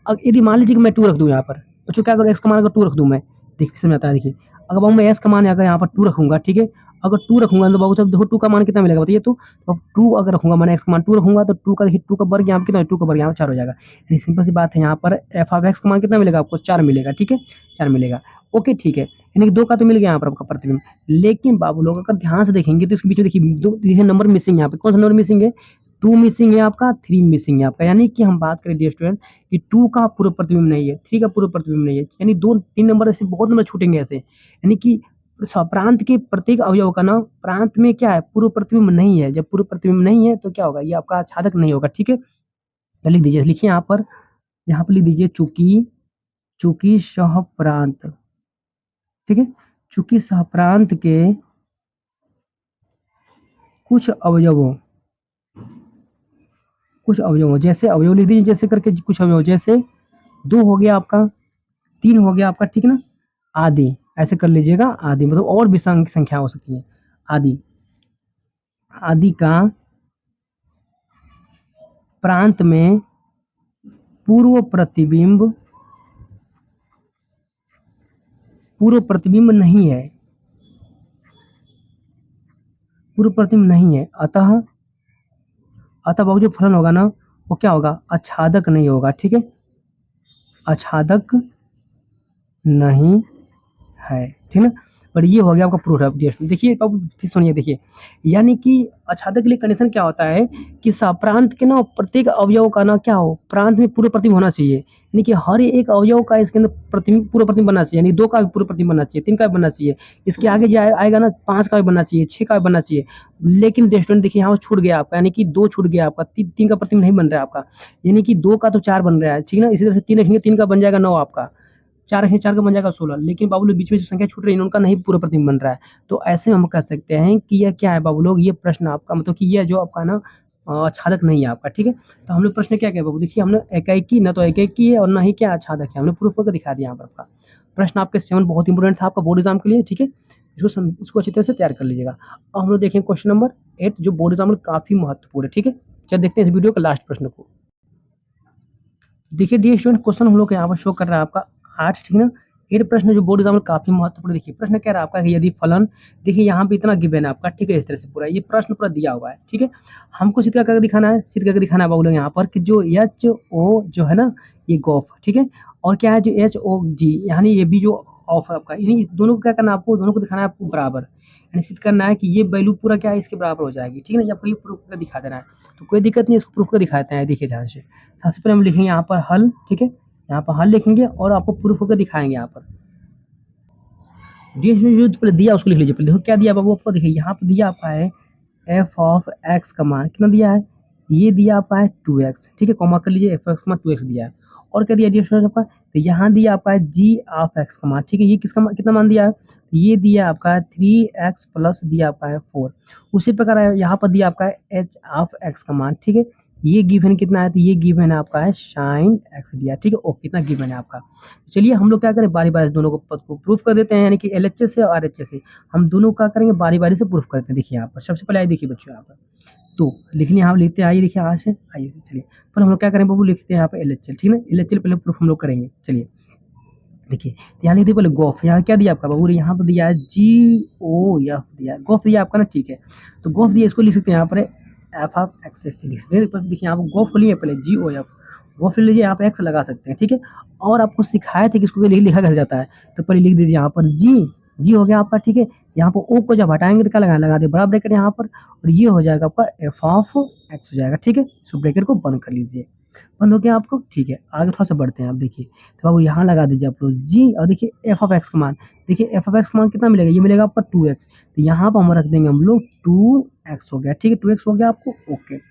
अब यदि मान लीजिए कि मैं 2 रख दूँ यहाँ पर, बच्चों क्या करूँ, x का मान अगर 2 रख दूँ मैं, देखिए समझ आता है, देखिए अगर बाबू मैं एस का मान अगर यहाँ पर 2 रखूँगा, ठीक है? अगर 2 रखूँगा तो बाबू तब देखो 2 का मान कितना मिलेगा बताइए तो? अब 2 अगर रखूँगा मैंने एक्स का मान 2 रखूँगा तो 2 का देखिए 2 का वर्ग यहाँ पे कितना है? 2 का वर्ग यहाँ पे 4 हो जाएगा। यानी सिंपल सी बात है यहाँ पर एफ ऑफ एक्स का मान कितना मिलेगा आपको? 4 मिलेगा, ठीक है? 4 मिलेगा। ओके, ठीक है। यानी कि 2 का तो मिल गया यहाँ पर आपका प्रतिबिंब। लेकिन बाबू लोग अगर ध्यान से देखेंगे तो इसके बीच में देखिए 2 देखिए नंबर मिसिंग है यहाँ पे। कौन सा नंबर मिसिंग है? 2 मिसिंग है आपका, 3 मिसिंग है आपका। यानी कि हम बात करें डियर स्टूडेंट कि 2 का पूरा प्रतिबिंब नहीं है, 3 का पूरा प्रतिबिंब नहीं है। यानी 2-3 नंबर ऐसे बहुत नंबर छूटेंगे ऐसे। यानी कि प्रांत के प्रत्येक अवयव का ना प्रांत में क्या है? पूर्व प्रतिबिंब नहीं है। जब पूर्व प्रतिबिंब नहीं है तो क्या होगा? ये आपका आच्छादक नहीं होगा, ठीक है? तो लिख दीजिए, लिखिए यहाँ पर लिख दीजिए चूंकि चूंकि सहप्रांत, ठीक है? चूंकि सहप्रांत के कुछ अवयवों जैसे अवयव लिख दीजिए, जैसे करके कुछ अवयव जैसे 2 हो गया आपका, 3 हो गया आपका, ठीक है ना? आदि ऐसे कर लीजिएगा। आदि मतलब और भी संख्या हो सकती है। आदि आदि का प्रांत में पूर्व प्रतिबिंब नहीं है, पूर्व प्रतिबिंब नहीं है। अतः बाबू जो फलन होगा ना वो क्या होगा? आच्छादक नहीं होगा, ठीक है? आच्छादक नहीं है, ठीक है ना? और ये हो गया आपका प्रूफ। देखिए अब फिर सुनिए, देखिए यानी कि आच्छादक के लिए कंडीशन क्या होता है कि प्रांत के ना प्रत्येक अवयव का ना क्या हो? प्रांत में पूर्व प्रतिबिंब होना चाहिए। यानी कि हर एक अवयव का इसके अंदर प्रतिबिंब पूर्व प्रतिबिंब बनना चाहिए। यानी 2 का भी पूर्व प्रतिबिंब बनना चाहिए, 3 का भी बनना चाहिए। इसके आगे जो आएगा ना 5 का भी बनना चाहिए, 6 का भी बनना चाहिए। लेकिन स्टूडेंट देखिए यहाँ छूट गया आपका, यानी कि 2 छूट गया आपका, 3 का प्रतिबिंब नहीं बन रहा है आपका। यानी कि 2 का तो 4 बन रहा है, ठीक है ना? इसी तरह से 3 रखेंगे, 3 का बन जाएगा 9 आपका, 4 है, 4 का बन जाएगा 16। लेकिन बाबू लोग बीच में जो संख्या छूट रही है उनका नहीं पूरा प्रतिबिंब बन रहा है। तो ऐसे में हम कह सकते हैं कि यह क्या है बाबू लोग? ये प्रश्न आपका मतलब कि यह जो आपका ना आच्छादक नहीं है आपका, ठीक है? तो हम लोग प्रश्न क्या किया बाबू? देखिए हमने एकाएकी ना तो एकाएकी है और ना ही क्या आच्छादक है। हमने प्रूफ करके दिखा दिया यहाँ पर आपका। प्रश्न आपके 7 बहुत इंपॉर्टेंट था आपका बोर्ड एग्जाम के लिए, ठीक है? इसको अच्छी तरह से तैयार कर लीजिएगा। अब हम लोग देखें क्वेश्चन नंबर 8 जो बोर्ड एग्जाम में काफी महत्वपूर्ण है, ठीक है? चलिए देखते हैं इस वीडियो के लास्ट प्रश्न को। देखिए डियर स्टूडेंट क्वेश्चन हम लोग यहाँ पर शो कर रहा है आपका 8, ठीक है ना? 8 प्रश्न जो बोर्ड एग्जाम में काफी महत्वपूर्ण। देखिए प्रश्न कह रहा है आपका कि यदि फलन, देखिए यहाँ पे इतना गिवन है आपका, ठीक है? इस तरह से पूरा ये प्रश्न पूरा दिया हुआ है, ठीक है? हमको सिद्ध करके दिखाना है, सिद्ध करके दिखाना है बाबू लोग यहाँ पर कि जो एच ओ जो है ना ये गॉफ, ठीक है? और क्या है जो एच ओ जी यानी ये भी जो ऑफ है आपका, यानी दोनों को क्या करना है आपको? दोनों को दिखाना है आपको बराबर। यानी सिद्ध करना है कि ये वैल्यू पूरा क्या है इसके बराबर हो जाएगी, ठीक है ना? आपको ये प्रूफ करके दिखा देना है। तो कोई दिक्कत नहीं है, इसको प्रूफ कर दिखाते हैं। देखिए ध्यान से सबसे पहले हम लिखेंगे यहाँ पर हल, ठीक है? यहाँ पर हल लिखेंगे और आपको प्रूफ होकर दिखाएंगे यहाँ पर। जो पहले दिया उसको लिख लीजिए। पहले देखो क्या दिया बाबू आपको, देखिए यहाँ पर दिया आपका है एफ ऑफ एक्स का मान कितना दिया है? ये दिया आपका है 2x, ठीक है? कॉमा कर लीजिए, एफ एक्स का मान 2x दिया है। और क्या दिया डियर आपका? तो यहाँ दिया आपका है जी ऑफ एक्स का मान, ठीक है? ये किसका कितना मान दिया है? ये दिया आपका है 3x प्लस दिया आपका है 4। उसी प्रकार यहाँ पर दिया आपका है एच ऑफ एक्स का मान, ठीक है? ये गिवन कितना है? तो ये गिवन आपका है साइन एक्स दिया, ठीक है? ओके कितना गिवन है आपका। चलिए हम लोग क्या करें बारी बारी दोनों को पद को प्रूफ कर देते हैं, यानी कि एलएचएस से और आरएचएस से हम दोनों क्या करेंगे बारी बारी से प्रूफ करते हैं। देखिए यहाँ पर सबसे पहले आइए देखिए बच्चों यहाँ पर तो लिख लिया, यहाँ लिखते हैं, आइए देखिए यहाँ से आइए। चलिए पर हम लोग क्या करें बाबू लिखते हैं यहाँ पे एलएचएल, ठीक है ना? एलएचएल पहले प्रूफ हम लोग करेंगे। चलिए देखिए यहाँ लिख दिए पहले गॉफ, यहाँ क्या दिया आपका बाबू? यहाँ पर दिया है जी ओ एफ दिया है, गॉफ दिया आपका ना, ठीक है? तो गॉफ दिया इसको लिख सकते हैं यहाँ पर एफ ऑफ एक्स से लिख सकते हैं। देखिए यहाँ पर गॉफ लिए पहले जी ओ एफ, गॉफ ले लीजिए, यहाँ पे एक्स लगा सकते हैं, ठीक है? और आपको सिखाया था कि इसको लिखा कैसे जाता है, तो पहले लिख दीजिए यहाँ पर जी हो गया आपका, ठीक है? यहाँ पर ओ को जब हटाएंगे तो क्या लगा दे बड़ा ब्रैकेट यहाँ पर, और ये हो जाएगा आपका एफ ऑफ एक्स हो जाएगा, ठीक है? सो ब्रैकेट को बंद कर लीजिए, बंद हो गया आपको, ठीक है? आगे थोड़ा सा बढ़ते हैं आप। देखिए तो बाबू यहाँ लगा दीजिए आप लोग जी, और देखिए एफ ऑफ एक्स का मान, देखिए एफ ऑफ एक्स का मान कितना मिलेगा? ये मिलेगा आपका 2x। तो यहाँ पर हम रख देंगे हम लोग 2x हो गया, ठीक है? 2x हो गया आपको, ओके।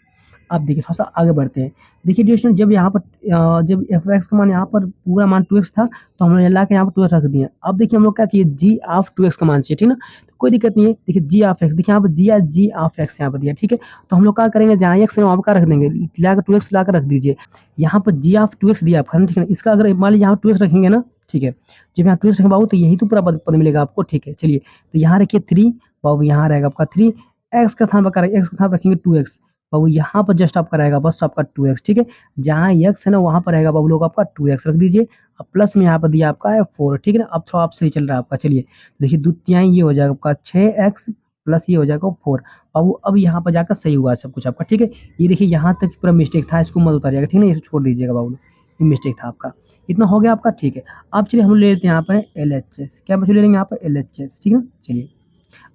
अब देखिए थोड़ा सा आगे बढ़ते हैं। देखिए डियर जब यहाँ पर जब एफ एक्स का मान यहाँ पर पूरा मान 2x था तो हमने ला के यहाँ पर 2x रख दिया। अब देखिए हम लोग क्या चाहिए? जी ऑफ 2x का मान चाहिए, ठीक ना? तो कोई दिक्कत नहीं है। देखिए जी ऑफ एक्स, देखिए यहाँ पर दिया जी ऑफ एक्स यहाँ पर दिया, ठीक है? तो हम लोग क्या करेंगे जहाँ एक्स है वहाँ पर क्या रख देंगे? लाकर 2x लाकर रख दीजिए। यहाँ पर जी ऑफ 2x दिया आपका, ठीक है? इसका अगर मान लीजिए यहाँ 2x रखेंगे ना, ठीक है? जब यहाँ 2x रखेंगे बाबू तो यही तो पूरा पद मिलेगा आपको, ठीक है? चलिए तो यहाँ रखिए 3 बाबू, यहाँ रहेगा आपका 3 एक्स का स्थान पर एक्स का स्थान रखेंगे 2x, बाबू यहाँ पर जस्ट आपका रहेगा बस आपका 2x, ठीक है। जहाँ x है ना वहाँ पर रहेगा बाबू लोग आपका 2x रख दीजिए। अब प्लस में यहाँ पर दिया आपका है 4, ठीक है ना। अब थोड़ा आप सही चल रहा है आपका। चलिए देखिए द्वितीयाई ये हो जाएगा आपका 6x प्लस ये हो जाएगा 4। बाबू अब यहाँ पर जाकर सही हुआ सब कुछ आपका, ठीक है। ये देखिए यहाँ तक पूरा मिस्टेक था, इसको मत उतारिएगा, ठीक है ना। इसे छोड़ दीजिएगा बाबू लोग, ये मिस्टेक था आपका। इतना हो गया आपका, ठीक है। अब चलिए हम ले लेते हैं यहाँ पर LHS, क्या बच्चों ले लेंगे यहाँ पर LHS, ठीक है ना। चलिए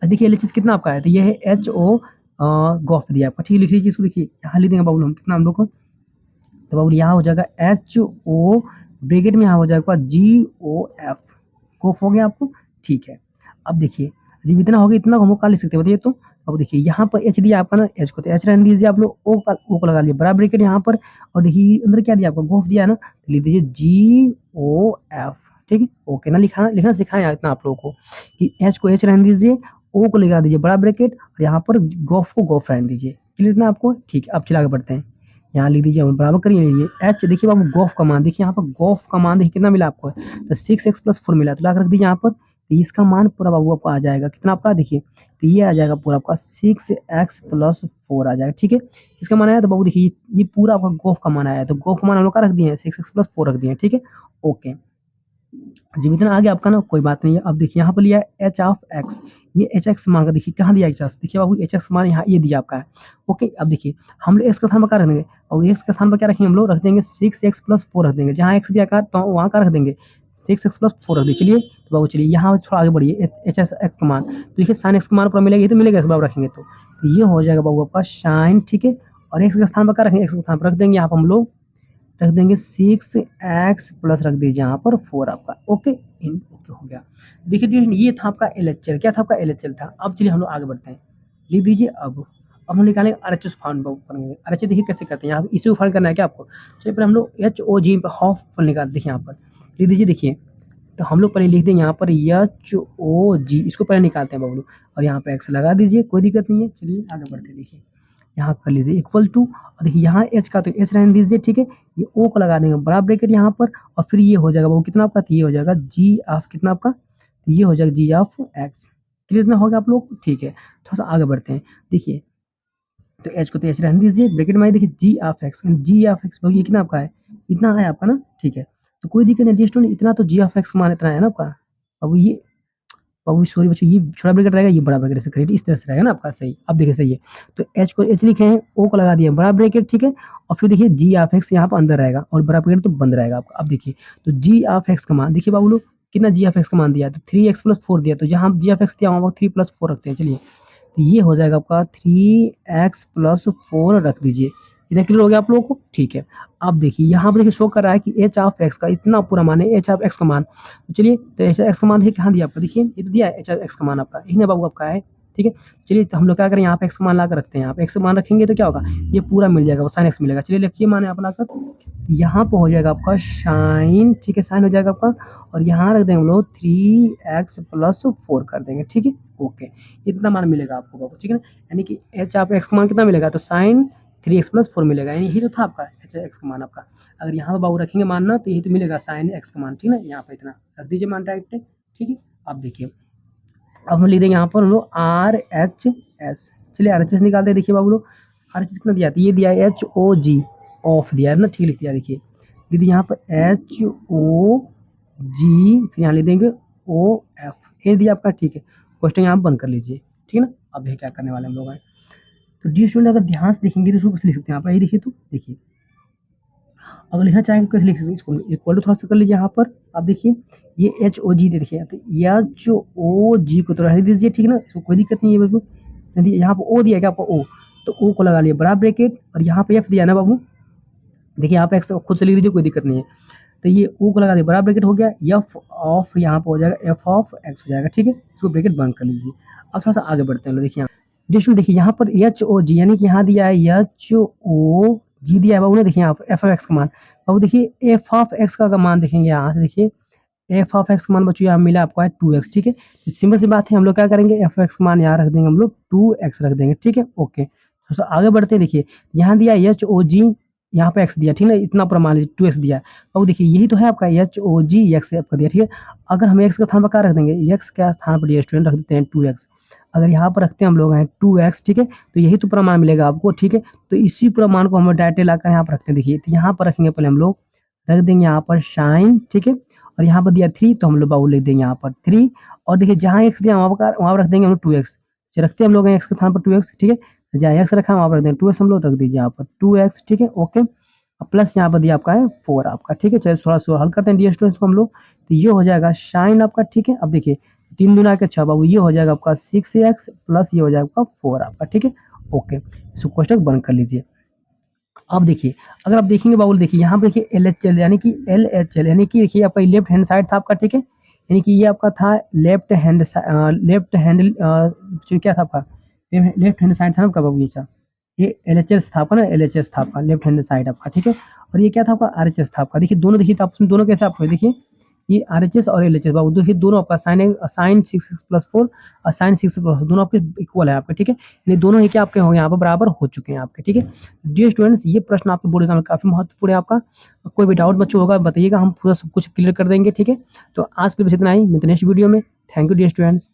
अब देखिए LHS कितना आपका है, तो ये है HO गॉफ दिया आपका, ठीक है। लिख लीजिए इसको, देखिए यहाँ लिख देंगे बाबू हम कितना हम लोग को, तो बाबू यहाँ हो जाएगा HO ब्रैकेट में यहाँ हो जाएगा GOF, गोफ हो गया आपको, ठीक है। अब देखिए जब इतना हो गया, इतना हम लोग क्या लिख सकते हैं बताइए तो। अब देखिए यहाँ पर H दिया आपका ना, H को तो H रहने दीजिए आप लोग, O को लगा लिए बड़ा ब्रैकेट यहाँ पर, और देखिए अंदर क्या दिया आपका, गोफ दिया है ना, तो लिख दीजिए GOF, ठीक है। ओके ना, लिखना सिखाया इतना आप लोगों को कि H को H रहने दीजिए, O को लगा दीजिए बड़ा ब्रैकेट, और यहाँ पर गोफ को गोफ रहने दीजिए। क्लियर ना आपको, ठीक है। अब चला के बढ़ते हैं, यहाँ लिख दीजिए, हम बराबर करिए लीजिए एच, देखिए बाबू गोफ का मान, देखिए यहाँ पर गोफ का मान देखिए कितना मिला आपको, तो 6x प्लस 4 मिला, तो ला रख दीजिए यहाँ पर, तो इसका मान पूरा बाबू आपको आ जाएगा कितना आपका, देखिए तो ये आ जाएगा पूरा आपका 6x प्लस 4 आ जाएगा, ठीक है। इसका मान आया तो बाबू देखिए ये पूरा आपका गोफ का मान आया, तो गोफ का मान हम लोग का रख दिए हैं 6x प्लस 4 रख दिए हैं, ठीक है। ओके जब इतना आ गया आपका ना, कोई बात नहीं है। अब देखिए यहाँ पर लिया है एच ऑफ एक्स, ये एच एक्स मान का देखिए कहाँ दिया एच एक्स, देखिए बाबू एच एक्स मान यहाँ ये दिया आपका है। ओके अब देखिए हम लोग एक्स का स्थान पर क्या रख देंगे, और एक्स के स्थान पर क्या रखेंगे हम लोग, रख देंगे 6x प्लस 4 रख देंगे, जहाँ एक्स दिया का तो वहाँ का रख देंगे 6x प्लस 4 रख देंगे। चलिए तो बाबू चलिए यहाँ थोड़ा आगे बढ़िए, एच एक्स का मान, तो देखिए साइन एक्स का मान पूरा मिलेगा, ये तो मिलेगा इस बाबू रखेंगे तो ये हो जाएगा बाबू आपका साइन, ठीक है। और एक्स के स्थान पर क्या रखेंगे, एक्स के स्थान पर रख देंगे यहाँ पर हम लोग रख देंगे 6x प्लस रख दीजिए यहाँ पर 4 आपका, ओके इन ओके हो गया। देखिए ये था आपका LHL, क्या था आपका LHL था। अब चलिए हम लोग आगे बढ़ते हैं, लिख दीजिए। अब हम निकालेंगे RHS फाइंड करेंगे। RHS देखिए कैसे करते हैं, यहाँ पर इसी फाइंड करना है क्या आपको। चलिए पहले हम लोग HOG पर हाफ निकाल, देखिए यहाँ पर लिख दीजिए, देखिए तो हम लोग पहले लिख देंगे यहाँ पर HOG, इसको पहले निकालते हैं बबलू, और यहाँ पे एक्स लगा दीजिए, कोई दिक्कत नहीं है। चलिए आगे बढ़ते हैं, देखिए यहाँ कर लीजिए इक्वल टू, और देखिए यहाँ एच का तो एच रहने दीजिए, ठीक है। ये ओ को लगा देंगे बड़ा ब्रैकेट यहाँ पर, और फिर ये हो जाएगा वो कितना आपका, तो ये हो जाएगा जी ऑफ कितना आपका, तो ये हो जाएगा जी ऑफ एक्स। क्लियर ना होगा आप लोग, ठीक है। थोड़ा सा आगे बढ़ते हैं, देखिए तो एच को तो एच रहने दीजिए, ब्रैकेट में देखिए जी ऑफ एक्स ये कितना आपका है, इतना है आपका ना, ठीक है। तो कोई दिक्कत नहीं डिस्टोन, इतना तो जी ऑफ एक्स मान इतना है ना आपका। अब ये बाबू सॉरी बच्चों, ये छोटा ब्रैकेट रहेगा, ये बड़ा ब्रैकेट से करेक्ट इस तरह से रहेगा ना आपका, सही। अब देखिए सही है, तो एच को एच लिखे हैं, ओ को लगा दिया बड़ा ब्रैकेट, ठीक है। और फिर देखिए जी ऑफ एक्स यहाँ पर अंदर रहेगा, और बड़ा ब्रैकेट तो बंद रहेगा आपका। अब देखिए तो जी ऑफ एक्स का मान देखिए बाबू लोग कितना जी ऑफ एक्स का मान दिया, तो 3x प्लस 4 दिया, तो जहाँ जी ऑफ एक्स दिया वहाँ 3 प्लस 4 रखते हैं। चलिए तो ये हो जाएगा आपका 3x प्लस 4 रख दीजिए। इतना क्लियर हो गया आप लोगों को, ठीक है। अब देखिए यहाँ पर देखिए शो कर रहा है कि एच ऑफ एक्स का इतना पूरा मान है, एच ऑफ एक्स का मान, तो चलिए तो एच एक्स का मान देखिए कहाँ दिया आपका, देखिए ये तो दिया है एच एक्स का मान आपका, यही ना बाबू आपका है, ठीक है। चलिए तो हम लोग क्या करें, यहाँ पे एक्स का मान ला कर रखते हैं, यहाँ पे एक्स का मान रखेंगे तो क्या होगा, ये पूरा मिल जाएगा, साइन एक्स मिलेगा। चलिए लिखिए मान यहाँ पर लाकर, यहाँ पर हो जाएगा आपका साइन, ठीक है, साइन हो जाएगा आपका, और यहाँ रख देंगे हम लोग 3x प्लस 4 कर देंगे, ठीक है। ओके इतना मान मिलेगा आपको बाबू, ठीक है ना। यानी कि एच ऑफ एक्स का मान कितना मिलेगा, तो साइन 3x प्लस 4 मिलेगा, यानी यही तो था आपका एच एक्स का मान आपका। अगर यहाँ पर बाबू रखेंगे मान ना, तो यही तो मिलेगा साइन एक्स का मान, ठीक है ना। यहाँ पर इतना रख दीजिए मान डायरेक्ट, ठीक है। अब देखिए अब हम लिख देंगे यहाँ पर हम लोग RHS, चलिए RHS निकालते हैं। देखिए बाबू लोग RHS कितना दिया, ये दिया है HOG ऑफ दिया है ना, ठीक लिख दिया। देखिए दीदी यहाँ पर HOG, फिर यहाँ लिख देंगे OF, ये दिया आपका, ठीक है। क्वेश्चन यहाँ बंद कर लीजिए, ठीक है ना। अब देखिए क्या करने वाले हम लोग हैं, तो डी स्टूडेंट अगर ध्यान से देखेंगे तो इसको कैसे लिख सकते हैं आप, ये देखिए तो देखिए अगर लिखना चाहेंगे कैसे लिख सकते हैं, इसको इक्वल टू थोड़ा सा कर लीजिए यहाँ पर। आप देखिए ये HOG दे, देखिए तो HOG को तो रहने दीजिए, ठीक है ना, इसको कोई दिक्कत नहीं है बिल्कुल। यदि यहाँ पर ओ दिया क्या आपको, ओ तो ओ को लगा लिया बड़ा ब्रैकेट, और यहाँ पे एफ दिया ना बाबू, देखिए यहाँ पे एक्स खुद से लिख दीजिए, कोई दिक्कत नहीं है। तो ये ओ को लगा दिया बड़ा ब्रैकेट हो गया, एफ ऑफ यहाँ पर हो जाएगा एफ ऑफ एक्स हो जाएगा, ठीक है। इसको ब्रैकेट बंद कर लीजिए। अब थोड़ा सा आगे बढ़ते हैं, देखिए देखिए यहाँ पर HOG यानी कि यहाँ दिया है HOG दिया है बाबू ने, देखिए यहाँ पर एफ ऑफ एक्स का मान, बाबू देखिए एफ ऑफ एक्स का अगर मान देखेंगे यहाँ से, देखिए एफ ऑफ एक्स का मान बच्चों यहाँ मिला आपको है 2x, ठीक है। सिंपल सी बात है, हम लोग क्या करेंगे, एफ ऑफ एक्स का मान यहाँ रख देंगे हम लोग 2x रख देंगे, ठीक है। ओके तो आगे बढ़ते हैं, देखिए यहाँ दिया HOG, यहाँ पे x दिया, ठीक है ना, इतना पूरा मान लीजिए 2x दिया। अब देखिए यही तो है आपका HOG, x आपका दिया, ठीक है। अगर हम x का स्थान पर क्या रख देंगे, x का स्थान पर स्टूडेंट रख देते हैं 2x, अगर यहाँ पर रखते हैं हम लोग हैं 2x, ठीक है, तो यही तो पूरा मान मिलेगा आपको, ठीक है। तो इसी पूरा मान को हम डायरेक्ट लाकर यहाँ पर रखते हैं। देखिए, तो यहाँ पर रखेंगे पहले हम लोग, रख देंगे यहाँ पर साइन, ठीक है, और यहाँ पर दिया 3, तो हम लोग बाबू लिख देंगे यहाँ पर 3, और देखिए जहाँ x दिया वहाँ पर रख देंगे हम लोग 2x, रखते हैं हम लोग x के स्थान पर 2x, ठीक है, जहाँ x रखा है वहाँ पर रख देंगे 2x, हम लोग रख दीजिए यहाँ पर 2x, ठीक है, ओके। प्लस यहाँ पर दिया आपका है 4 आपका, ठीक है। चलिए थोड़ा सा हल करते हैं डियर स्टूडेंट्स को हम लोग, तो ये हो जाएगा साइन आपका, ठीक है। अब देखिए 3 दूना के 6 बाबू, ये हो जाएगा आपका 6x प्लस ये हो जाएगा आपका 4 आपका, ठीक है, ओके। इसको कोष्टक बंद कर लीजिए। अब देखिए, अगर आप देखेंगे बाबू, देखिए यहाँ पे देखिए LHL यानी कि LHL यानी कि देखिए आपका लेफ्ट हैंड साइड था आपका, ठीक है, यानी कि ये आपका था लेफ्ट हैंड जो क्या था आपका लेफ्ट हैंड साइड था ना आपका बाबू, ये था ये LHS था आपका ना, LHS था आपका लेफ्ट हैंड साइड आपका, ठीक है। और ये क्या था आपका RHS था आपका। देखिए दोनों, देखिए आपस में दोनों कैसे आपको देखिए, ये RHS और LHS बाबू देखिए दोनों आपका साइन 6x+4 और साइन 6 दोनों आपके इक्वल है आपके, ठीक है। ये दोनों ही क्या आपके हो यहाँ पर बराबर हो चुके हैं आपके, ठीक है। डियर स्टूडेंट्स, ये प्रश्न आपके बोर्ड एग्जाम में काफी महत्वपूर्ण है आपका। कोई भी डाउट बच्चों होगा बताइएगा, हम पूरा सब कुछ क्लियर कर देंगे, ठीक है। तो आज के लिए बस इतना ही, मिलते हैं नेक्स्ट वीडियो में। Thank you dear students.